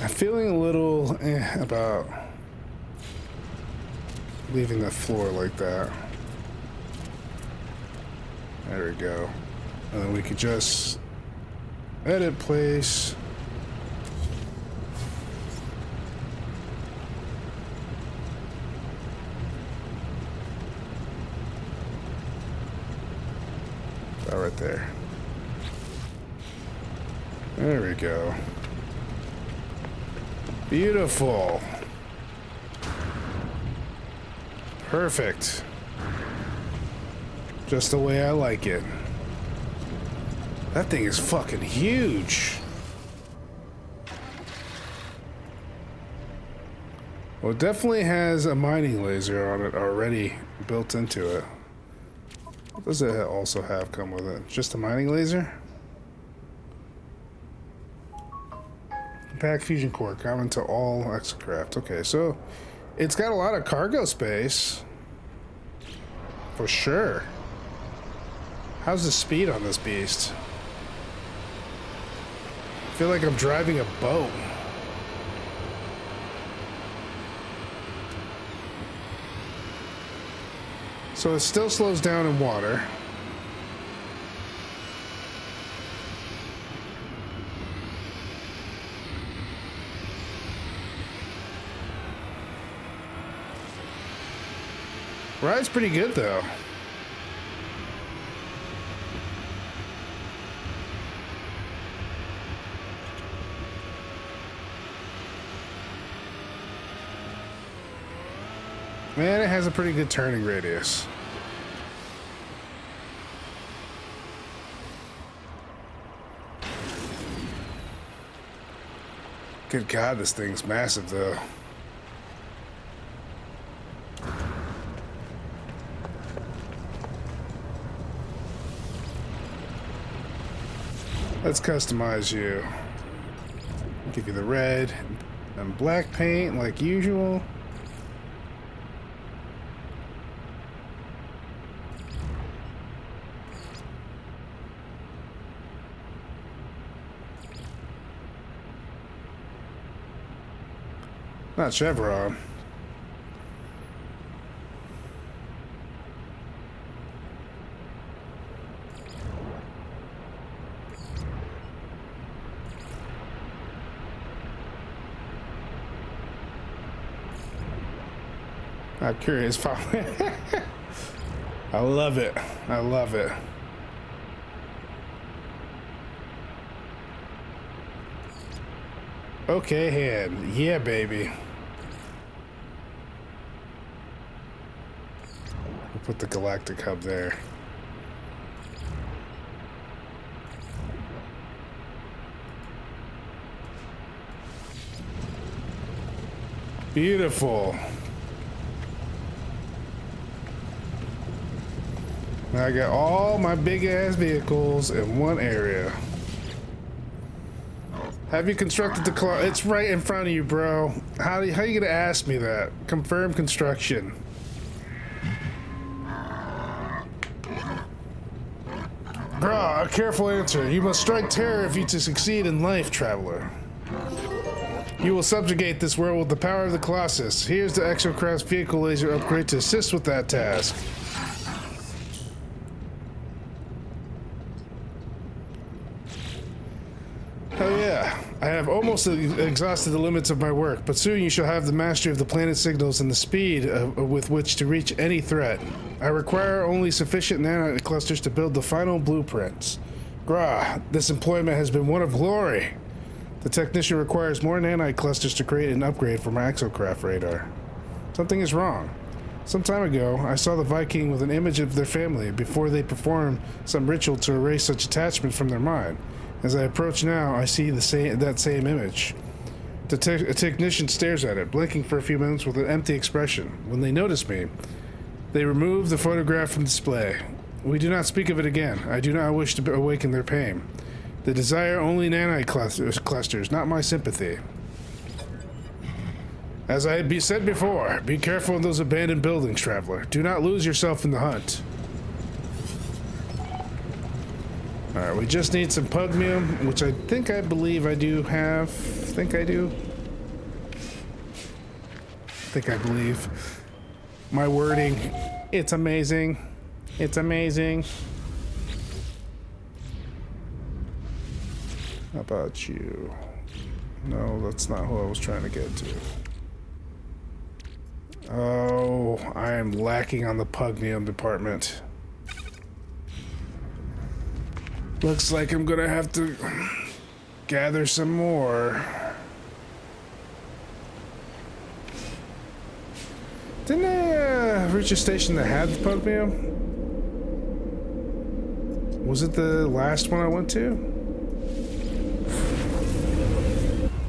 I'm feeling a little about leaving the floor like that. There we go. And then we could just edit place. That right there. There we go. Beautiful. Perfect. Just the way I like it. That thing is fucking huge. Well, it definitely has a mining laser on it already built into it. What does it also have come with it? Just a mining laser? Compact fusion core, common to all exocraft. Okay, so it's got a lot of cargo space. For sure. How's the speed on this beast? I feel like I'm driving a boat. So it still slows down in water. Ride's pretty good though. Man, it has a pretty good turning radius. Good God, this thing's massive though. Let's customize you. Give you the red and black paint like usual. Not chevron. I'm curious. I love it. I love it. Okay, hand. Yeah, baby. We'll put the galactic hub there. Beautiful. Now I got all my big ass vehicles in one area. Have you constructed the car? It's right in front of you, bro. How you gonna ask me that? Confirm construction. Bruh, a careful answer. You must strike terror if you to succeed in life, traveler. You will subjugate this world with the power of the Colossus. Here's the exocraft vehicle laser upgrade to assist with that task. Hell yeah. I have almost exhausted the limits of my work, but soon you shall have the mastery of the planet signals and the speed with which to reach any threat. I require only sufficient nanite clusters to build the final blueprints. Grah, this employment has been one of glory. The technician requires more nanite clusters to create an upgrade for my exocraft radar. Something is wrong. Some time ago, I saw the Viking with an image of their family before they performed some ritual to erase such attachment from their mind. As I approach now, I see that same image. A technician stares at it, blinking for a few minutes with an empty expression. When they notice me, they remove the photograph from display. We do not speak of it again. I do not wish to awaken their pain. They desire only nanite clusters, not my sympathy. As I had said before, be careful in those abandoned buildings, traveler. Do not lose yourself in the hunt. Alright, we just need some pugmium, which I believe I do have. I believe. My wording, it's amazing. It's amazing. How about you? No, that's not who I was trying to get to. Oh, I am lacking on the pugmium department. Looks like I'm gonna have to gather some more. Didn't I reach a station that had the pugmium? Was it the last one I went to?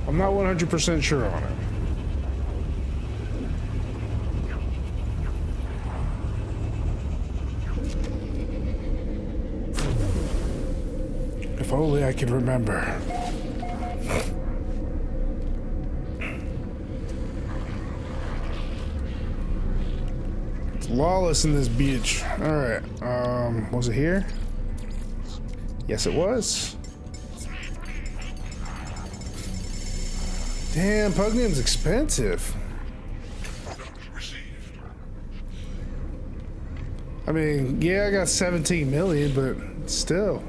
I'm not 100% sure on it. If only I could remember. It's lawless in this beach. Alright, was it here? Yes, it was. Damn, pugmium's expensive. I mean, yeah, I got 17 million, but still.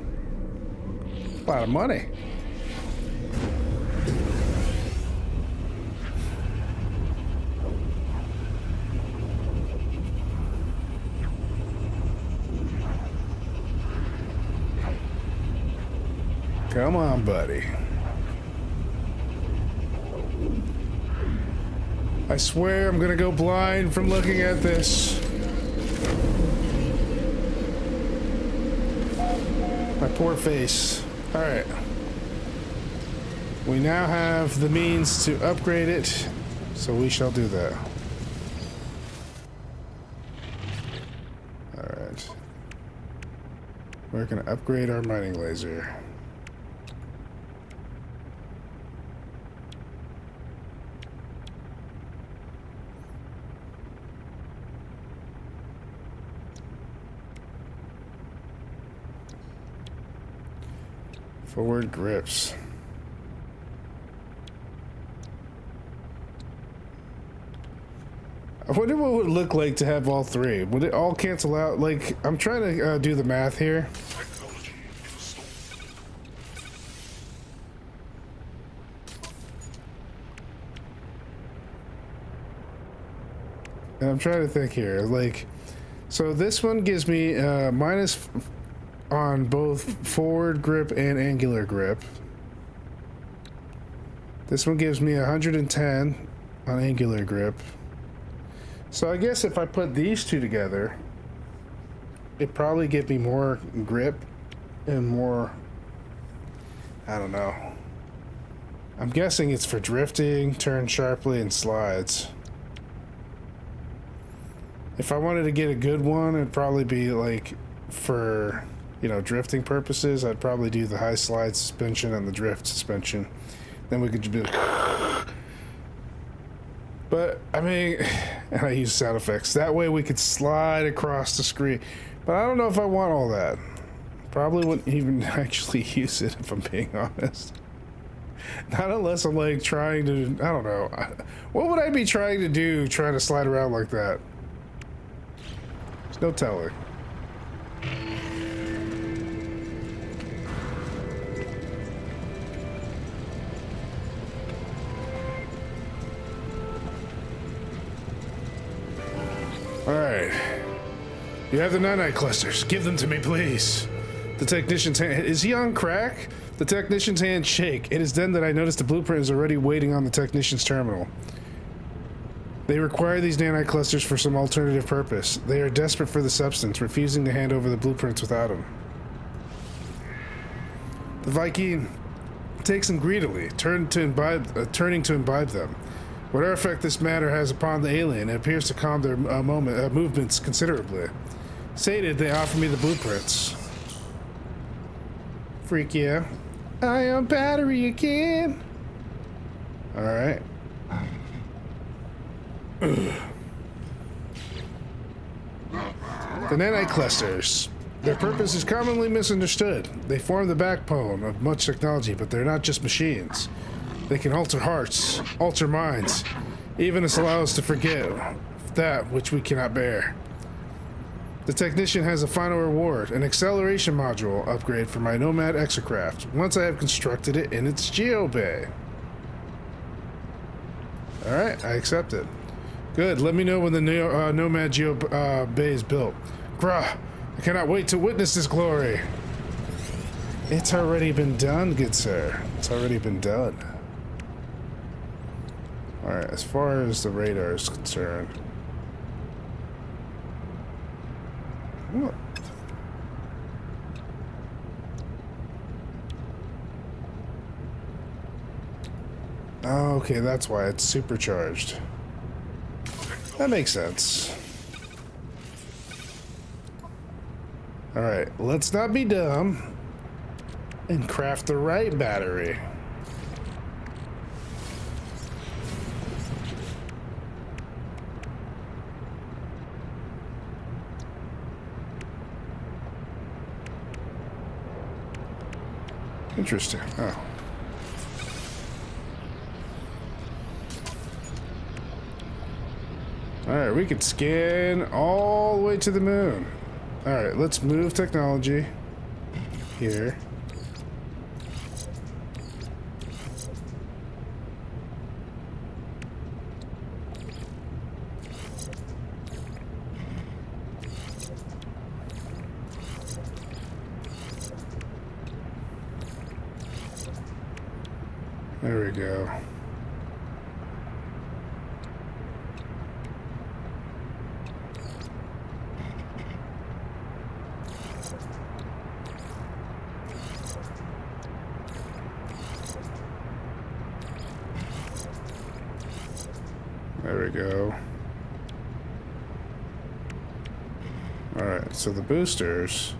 A lot of money. Come on, buddy. I swear I'm gonna go blind from looking at this. My poor face. Alright. We now have the means to upgrade it, so we shall do that. Alright. We're gonna upgrade our mining laser. Forward grips. I wonder what it would look like to have all three. Would it all cancel out? Like, I'm trying to do the math here. And I'm trying to think here. Like, so this one gives me minus on both forward grip and angular grip. This one gives me 110 on angular grip. So I guess if I put these two together, it'd probably give me more grip and more, I don't know. I'm guessing it's for drifting, turn sharply, and slides. If I wanted to get a good one, it'd probably be like for, you know, drifting purposes, I'd probably do the high slide suspension and the drift suspension. Then we could just be like, but I mean, and I use sound effects. That way we could slide across the screen. But I don't know if I want all that. Probably wouldn't even actually use it if I'm being honest. Not unless I'm like trying to, I don't know. What would I be trying to do trying to slide around like that? There's no telling. Alright. You have the nanite clusters. Give them to me, please. The technician's hand. Is he on crack? The technician's hands shake. It is then that I notice the blueprint is already waiting on the technician's terminal. They require these nanite clusters for some alternative purpose. They are desperate for the substance, refusing to hand over the blueprints without them. The Viking takes them greedily, turning to imbibe them. Whatever effect this matter has upon the alien, it appears to calm their movements considerably. Sated, they offer me the blueprints. Freak yeah. I am battery again. Alright. The nanite clusters. Their purpose is commonly misunderstood. They form the backbone of much technology, but they're not just machines. They can alter hearts, alter minds, even allow us to forget that which we cannot bear. The technician has a final reward, an acceleration module upgrade for my Nomad exocraft, once I have constructed it in its geobay. Alright, I accept it. Good, let me know when the Nomad bay is built. Grah, I cannot wait to witness this glory. It's already been done, good sir. It's already been done. Alright, as far as the radar is concerned. What? Oh, okay, that's why it's supercharged. That makes sense. Alright, let's not be dumb and craft the right battery. Interesting. Oh. Alright, we could scan all the way to the moon. Alright, let's move technology here. There we go. There we go. All right, so the boosters.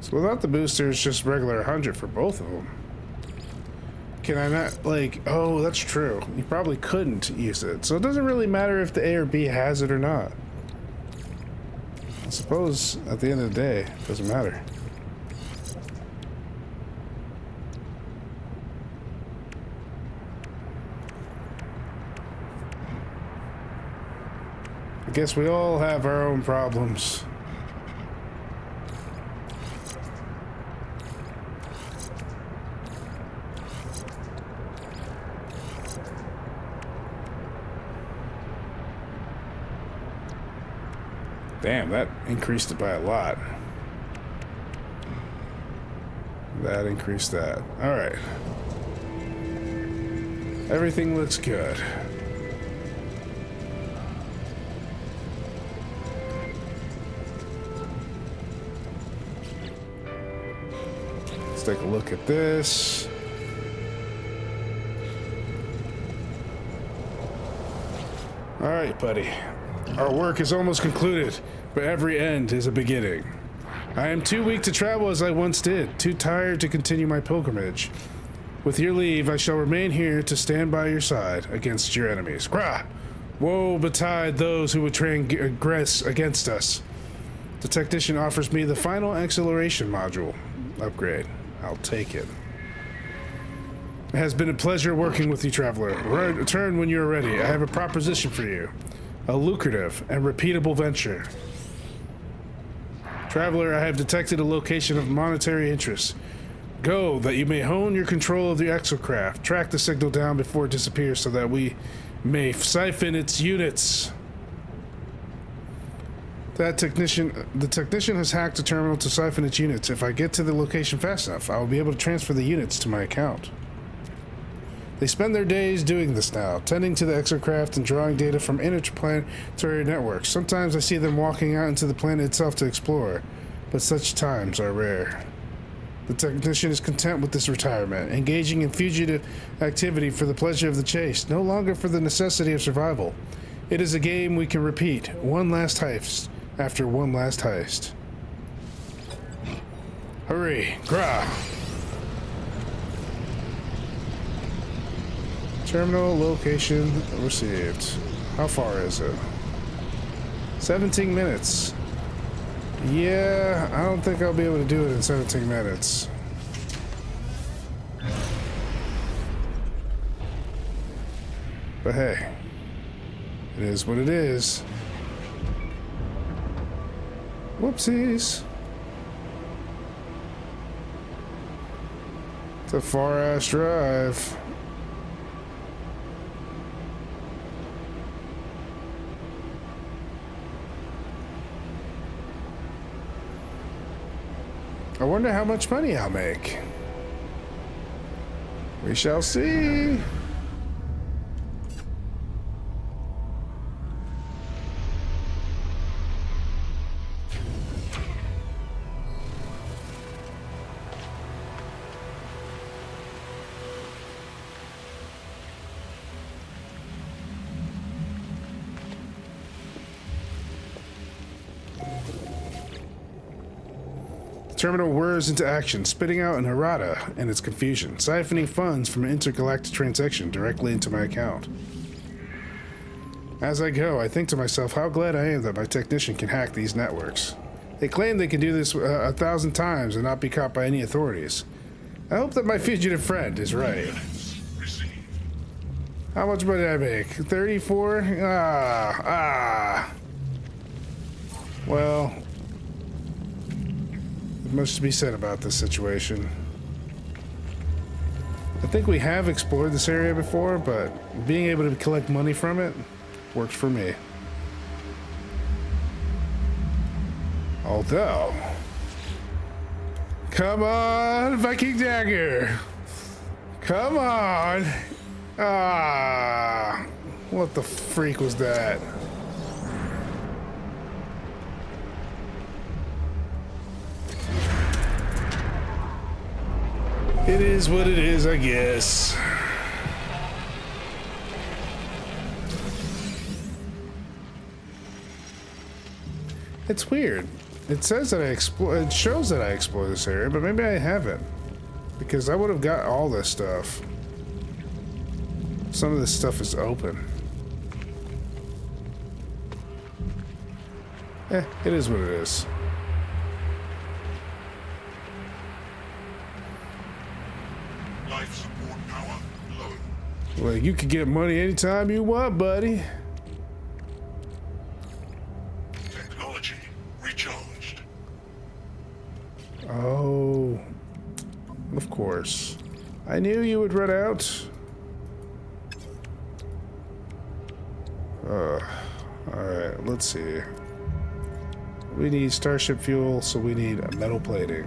So without the boosters, just regular 100 for both of them. Can I not, like, oh, that's true. You probably couldn't use it. So it doesn't really matter if the A or B has it or not. I suppose at the end of the day, it doesn't matter. I guess we all have our own problems. Damn, that increased it by a lot. That increased that. All right. Everything looks good. Let's take a look at this. All right, buddy. Our work is almost concluded, but every end is a beginning. I am too weak to travel as I once did, too tired to continue my pilgrimage. With your leave, I shall remain here to stand by your side against your enemies. Grah! Woe betide those who would transgress against us. The technician offers me the final acceleration module upgrade. I'll take it. It has been a pleasure working with you, traveler. Return when you are ready. I have a proposition for you. A lucrative and repeatable venture. Traveler, I have detected a location of monetary interest. Go, that you may hone your control of the exocraft. Track the signal down before it disappears so that we may siphon its units. The technician has hacked the terminal to siphon its units. If I get to the location fast enough, I will be able to transfer the units to my account. They spend their days doing this now, tending to the exocraft and drawing data from interplanetary networks. Sometimes I see them walking out into the planet itself to explore, but such times are rare. The technician is content with this retirement, engaging in fugitive activity for the pleasure of the chase, no longer for the necessity of survival. It is a game we can repeat. One last heist after one last heist. Hurry, Gra! Terminal location received. How far is it? 17 minutes. Yeah, I don't think I'll be able to do it in 17 minutes. But hey, it is what it is. Whoopsies. It's a far-ass drive. I wonder how much money I'll make. We shall see. Terminal whirs into action, spitting out an errata and its confusion, siphoning funds from an intergalactic transaction directly into my account. As I go, I think to myself how glad I am that my technician can hack these networks. They claim they can do this 1,000 times and not be caught by any authorities. I hope that my fugitive friend is right. How much money did I make? 34? Well, much to be said about this situation. I think we have explored this area before, but being able to collect money from it works for me. Although, come on, Viking Dagger! Come on! What the freak was that? It is what it is, I guess. It's weird. It says that it shows that I explore this area, but maybe I haven't. Because I would have got all this stuff. Some of this stuff is open. It is what it is. Life support power low. Well, you can get money anytime you want, buddy. Technology recharged. Oh, of course. I knew you would run out. Alright, let's see. We need starship fuel, so we need metal plating.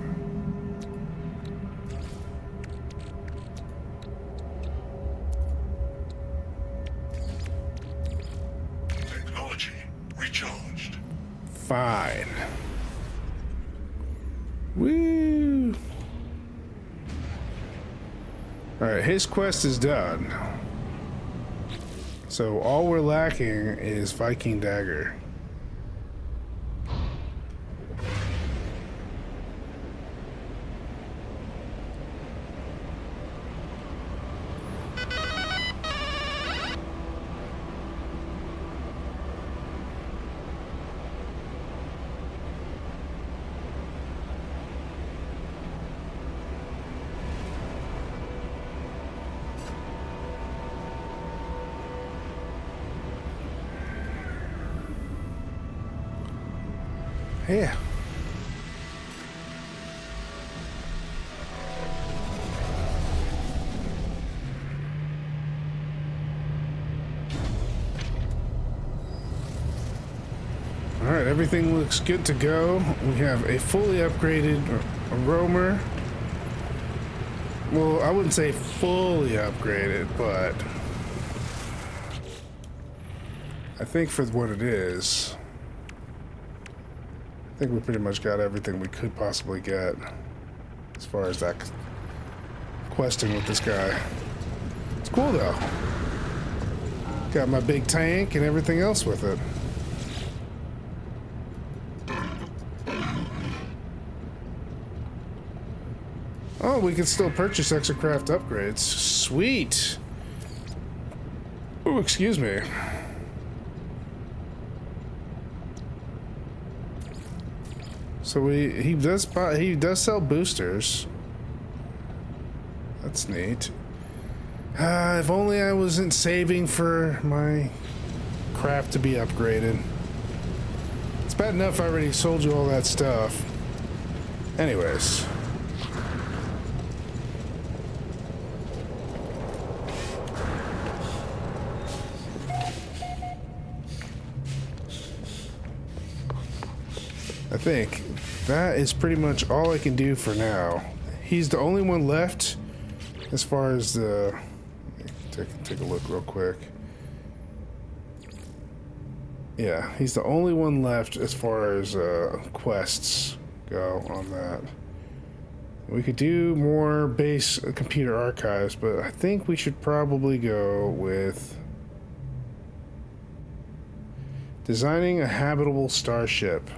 Technology recharged. Fine. Woo! Alright, his quest is done. So all we're lacking is Viking Dagger. Yeah. All right, everything looks good to go. We have a fully upgraded roamer. Well, I wouldn't say fully upgraded, but I think for what it is, I think we pretty much got everything we could possibly get as far as that questing with this guy. It's cool though. Got my big tank and everything else with it. Oh, we can still purchase exocraft upgrades. Sweet. Oh, excuse me. So he does sell boosters. That's neat. If only I wasn't saving for my craft to be upgraded. It's bad enough I already sold you all that stuff. Anyways. I think that is pretty much all I can do for now. He's the only one left as far as the... Take a look real quick. Yeah, he's the only one left as far as quests go on that. We could do more base computer archives, but I think we should probably go with designing a habitable starship.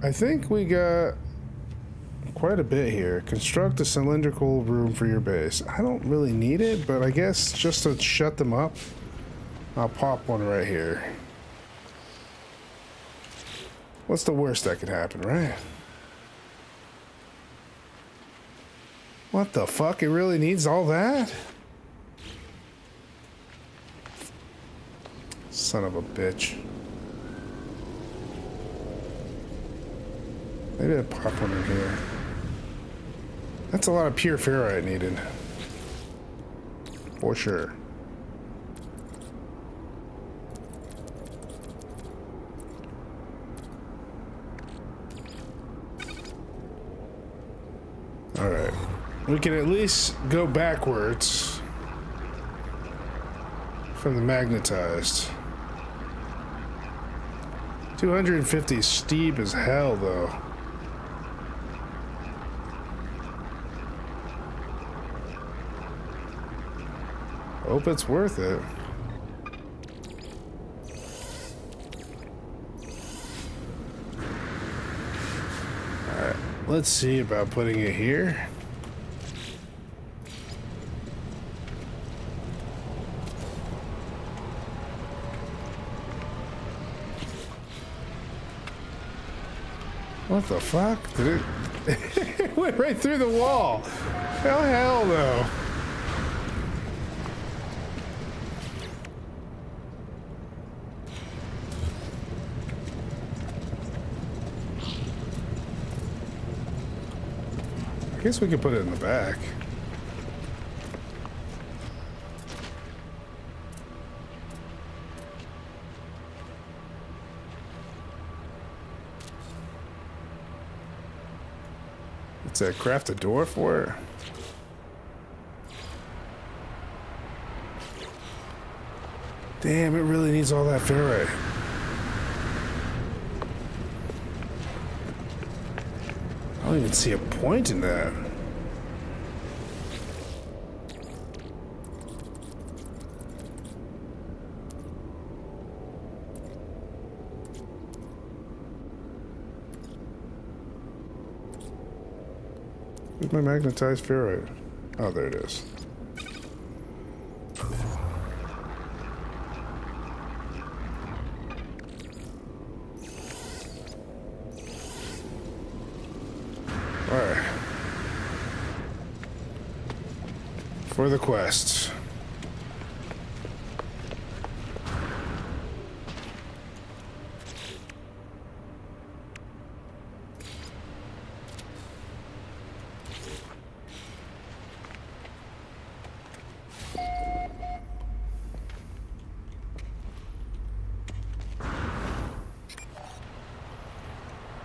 I think we got quite a bit here. Construct a cylindrical room for your base. I don't really need it, but I guess just to shut them up, I'll pop one right here. What's the worst that could happen, right? What the fuck? It really needs all that? Son of a bitch. Maybe I'd pop one in here. That's a lot of pure ferrite needed. For sure. Alright. We can at least go backwards from the magnetized. 250 is steep as hell, though. Hope it's worth it. Alright, let's see about putting it here. What the fuck? Did it? It went right through the wall. Oh, hell no. I guess we could put it in the back. What's that? Craft a door for it? Damn, it really needs all that ferrite. I don't even see a point in that. Where's my magnetized ferrite? Oh, there it is. Alright. For the quest.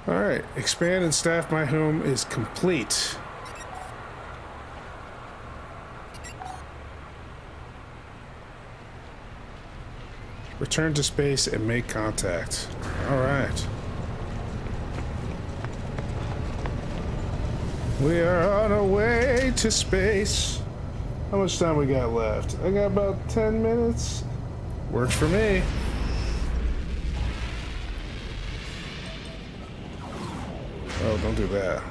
Alright, expand and staff my home is complete. Return to space and make contact. Alright. We are on our way to space. How much time we got left? I got about 10 minutes. Works for me. Oh, don't do that.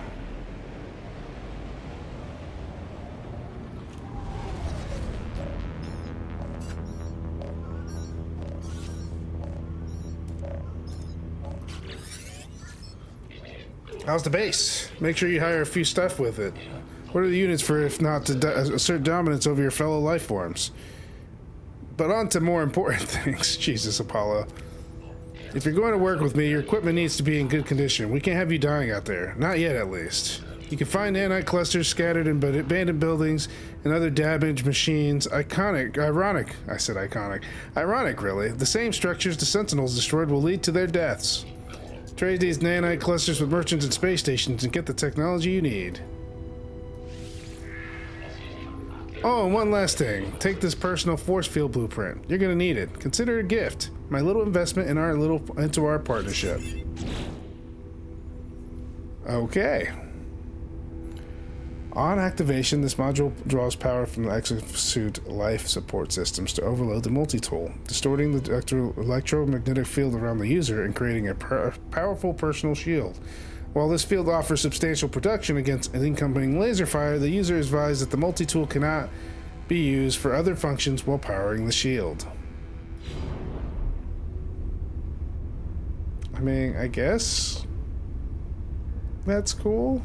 How's the base? Make sure you hire a few stuff with it. What are the units for if not to assert dominance over your fellow life forms? But on to more important things. Jesus, Apollo. If you're going to work with me, your equipment needs to be in good condition. We can't have you dying out there. Not yet, at least. You can find nanite clusters scattered in abandoned buildings and other damaged machines. Ironic, really. The same structures the Sentinels destroyed will lead to their deaths. Trade these nanite clusters with merchants and space stations and get the technology you need. Oh, and one last thing. Take this personal force field blueprint. You're gonna need it. Consider it a gift. My little investment in into our partnership. Okay. On activation, this module draws power from the exosuit life support systems to overload the multi-tool, distorting the electromagnetic field around the user and creating a powerful personal shield. While this field offers substantial protection against an incoming laser fire, the user is advised that the multi-tool cannot be used for other functions while powering the shield. I mean, I guess that's cool.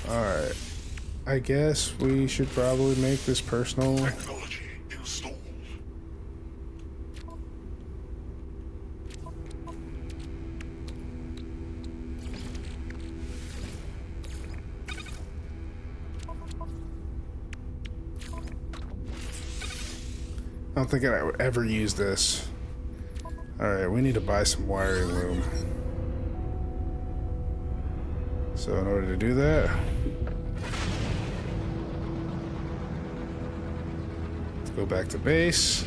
Alright. I guess we should probably make this personal. Technology installed. I don't think I would ever use this. Alright, we need to buy some wiring loom. So in order to do that, let's go back to base.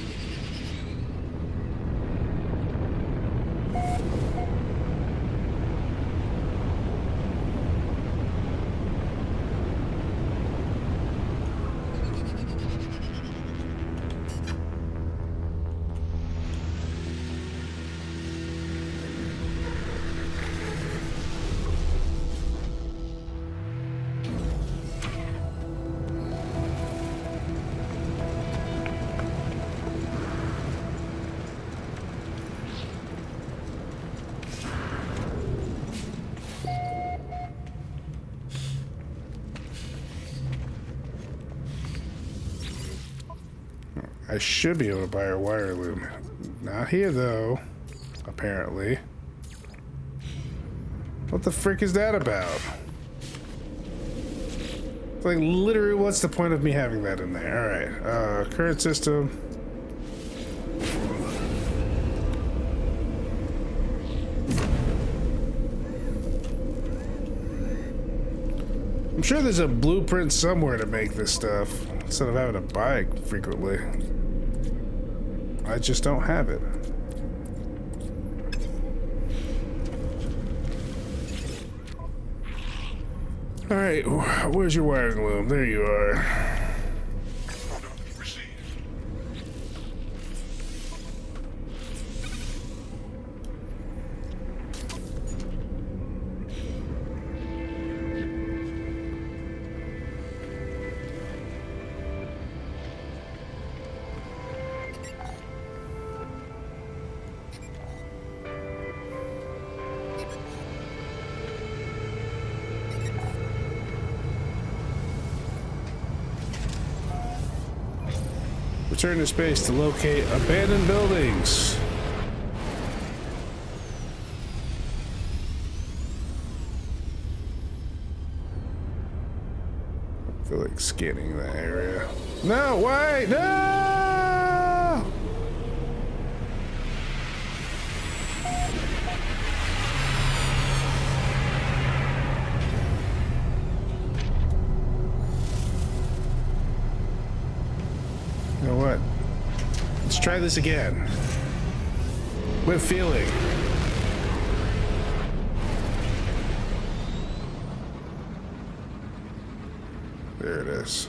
I should be able to buy a wire loom. Not here, though. Apparently. What the frick is that about? Like, literally, what's the point of me having that in there? Alright, current system. I'm sure there's a blueprint somewhere to make this stuff, instead of having to buy it frequently. I just don't have it. Alright, where's your wiring loom? There you are. Product received. Return to space to locate abandoned buildings. I feel like scanning that area. No, wait, no! this again. With feeling. There it is.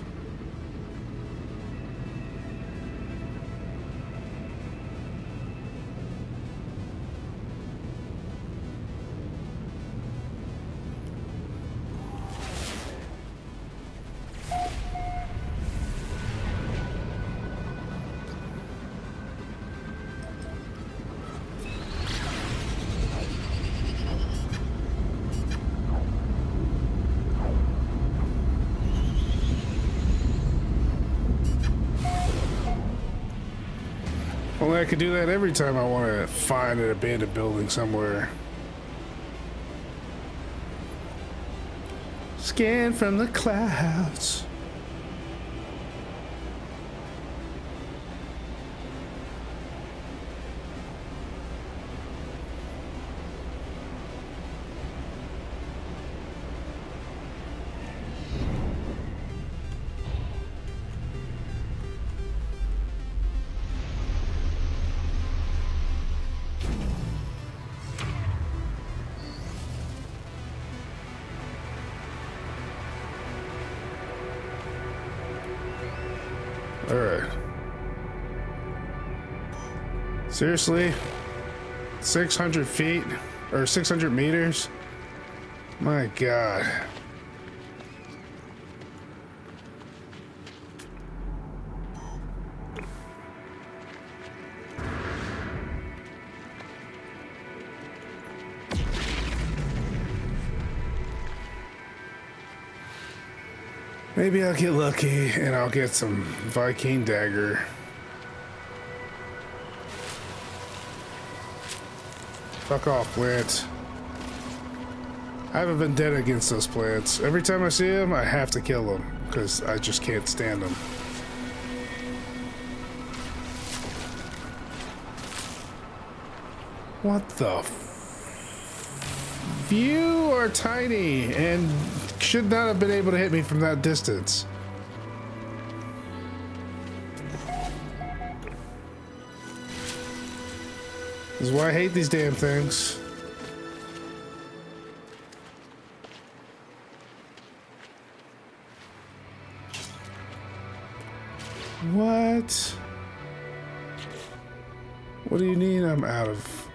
Only I could do that every time I want to find an abandoned building somewhere. Scan from the clouds. All right. Seriously? 600 feet? Or 600 meters? My God. Maybe I'll get lucky and I'll get some Viking dagger. Fuck off, plants. I have a vendetta against those plants. Every time I see them, I have to kill them because I just can't stand them. What the You are tiny and should not have been able to hit me from that distance. This is why I hate these damn things. What? What do you need? I'm out of...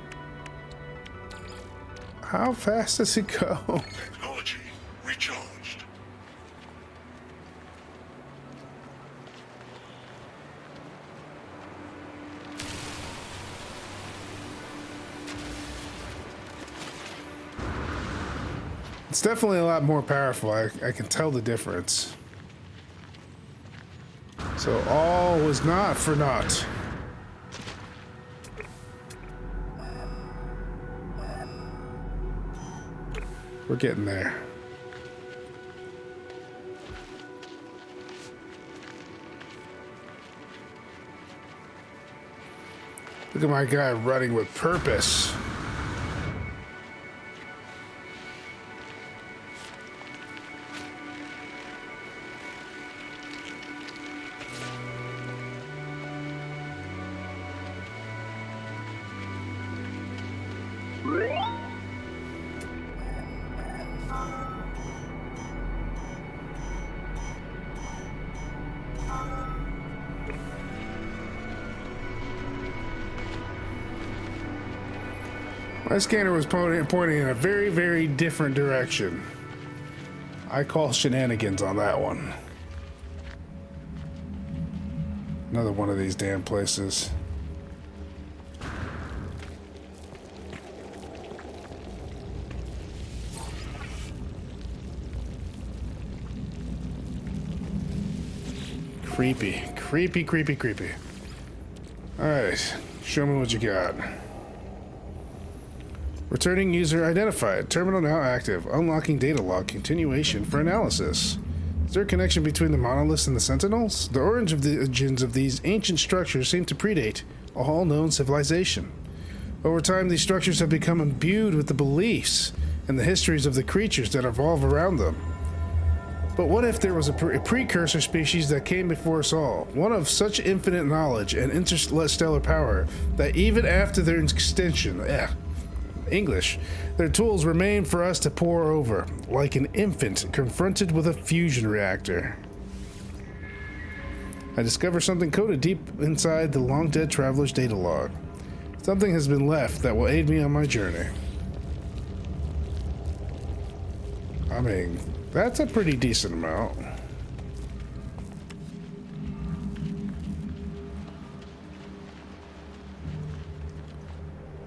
How fast does it go? Technology recharged. It's definitely a lot more powerful. I can tell the difference. So all was not for naught. We're getting there. Look at my guy running with purpose. My scanner was pointing in a very, very different direction. I call shenanigans on that one. Another one of these damn places. Creepy, creepy, creepy, creepy. All right, show me what you got. Returning user identified. Terminal now active. Unlocking data log continuation for analysis. Is there a connection between the monoliths and the sentinels? The origins of these ancient structures seem to predate all known civilization. Over time, these structures have become imbued with the beliefs and the histories of the creatures that evolve around them. But what if there was a precursor species that came before us all, one of such infinite knowledge and interstellar power that even after their extinction, their tools remain for us to pore over, like an infant confronted with a fusion reactor. I discover something coded deep inside the long-dead traveler's data log. Something has been left that will aid me on my journey. I mean, that's a pretty decent amount.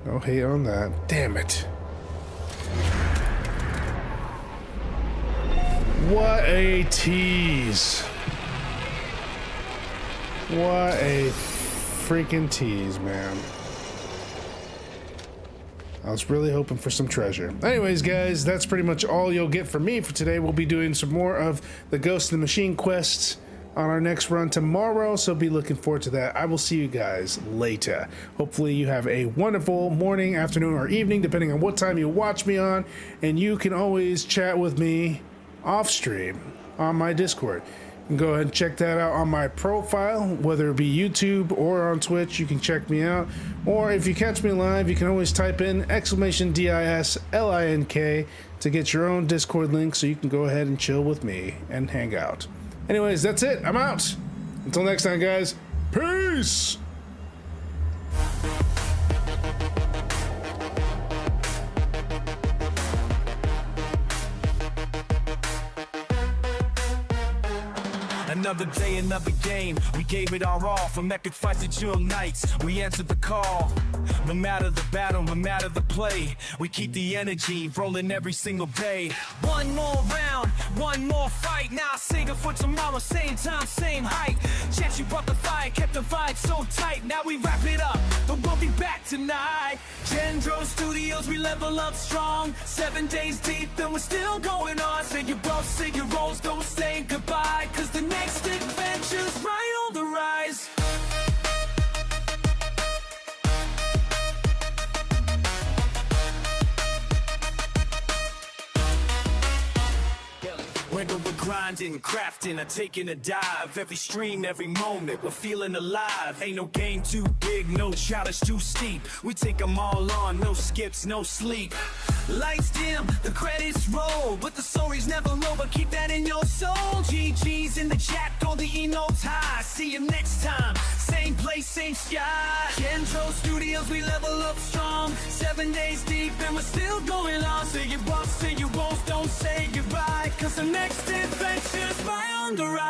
No hate on that. Damn it. What a tease. What a freaking tease, man. I was really hoping for some treasure. Anyways, guys, that's pretty much all you'll get from me for today. We'll be doing some more of the Ghost in the Machine quests on our next run tomorrow, so be looking forward to that. I will see you guys later. Hopefully you have a wonderful morning, afternoon, or evening, depending on what time you watch me on, and you can always chat with me off stream on my Discord. You can go ahead and check that out on my profile, whether it be YouTube or on Twitch. You can check me out, or if you catch me live, you can always type in !DISLINK to get your own Discord link, so you can go ahead and chill with me and hang out. Anyways, that's it. I'm out. Until next time, guys. Peace. Another day, another game. We gave it our all. From epic fights to chill nights, we answered the call. No matter the battle, no matter the play, we keep the energy rolling every single day. One more round, one more fight. Now I sing it for tomorrow, same time, same height. Chance you brought the fire, kept the vibe so tight. Now we wrap it up, but we'll be back tonight. Gen-Dro Studios, we level up strong. 7 days deep, and we're still going on. Say your both, say your roles, don't say goodbye, cause the next adventure's right on the rise. Whether we're grinding, crafting, or taking a dive, every stream, every moment, we're feeling alive. Ain't no game too big, no challenge too steep. We take them all on, no skips, no sleep. Lights dim, the credits roll, but the story's never over, keep that in your soul. GG's in the chat, all the E-notes high. See you next time, same place, same sky. Gen-Dro Studios, we level up strong. 7 days deep and we're still going on. Say you won't, say you won't, don't say goodbye, cause the next adventure's right on the rise.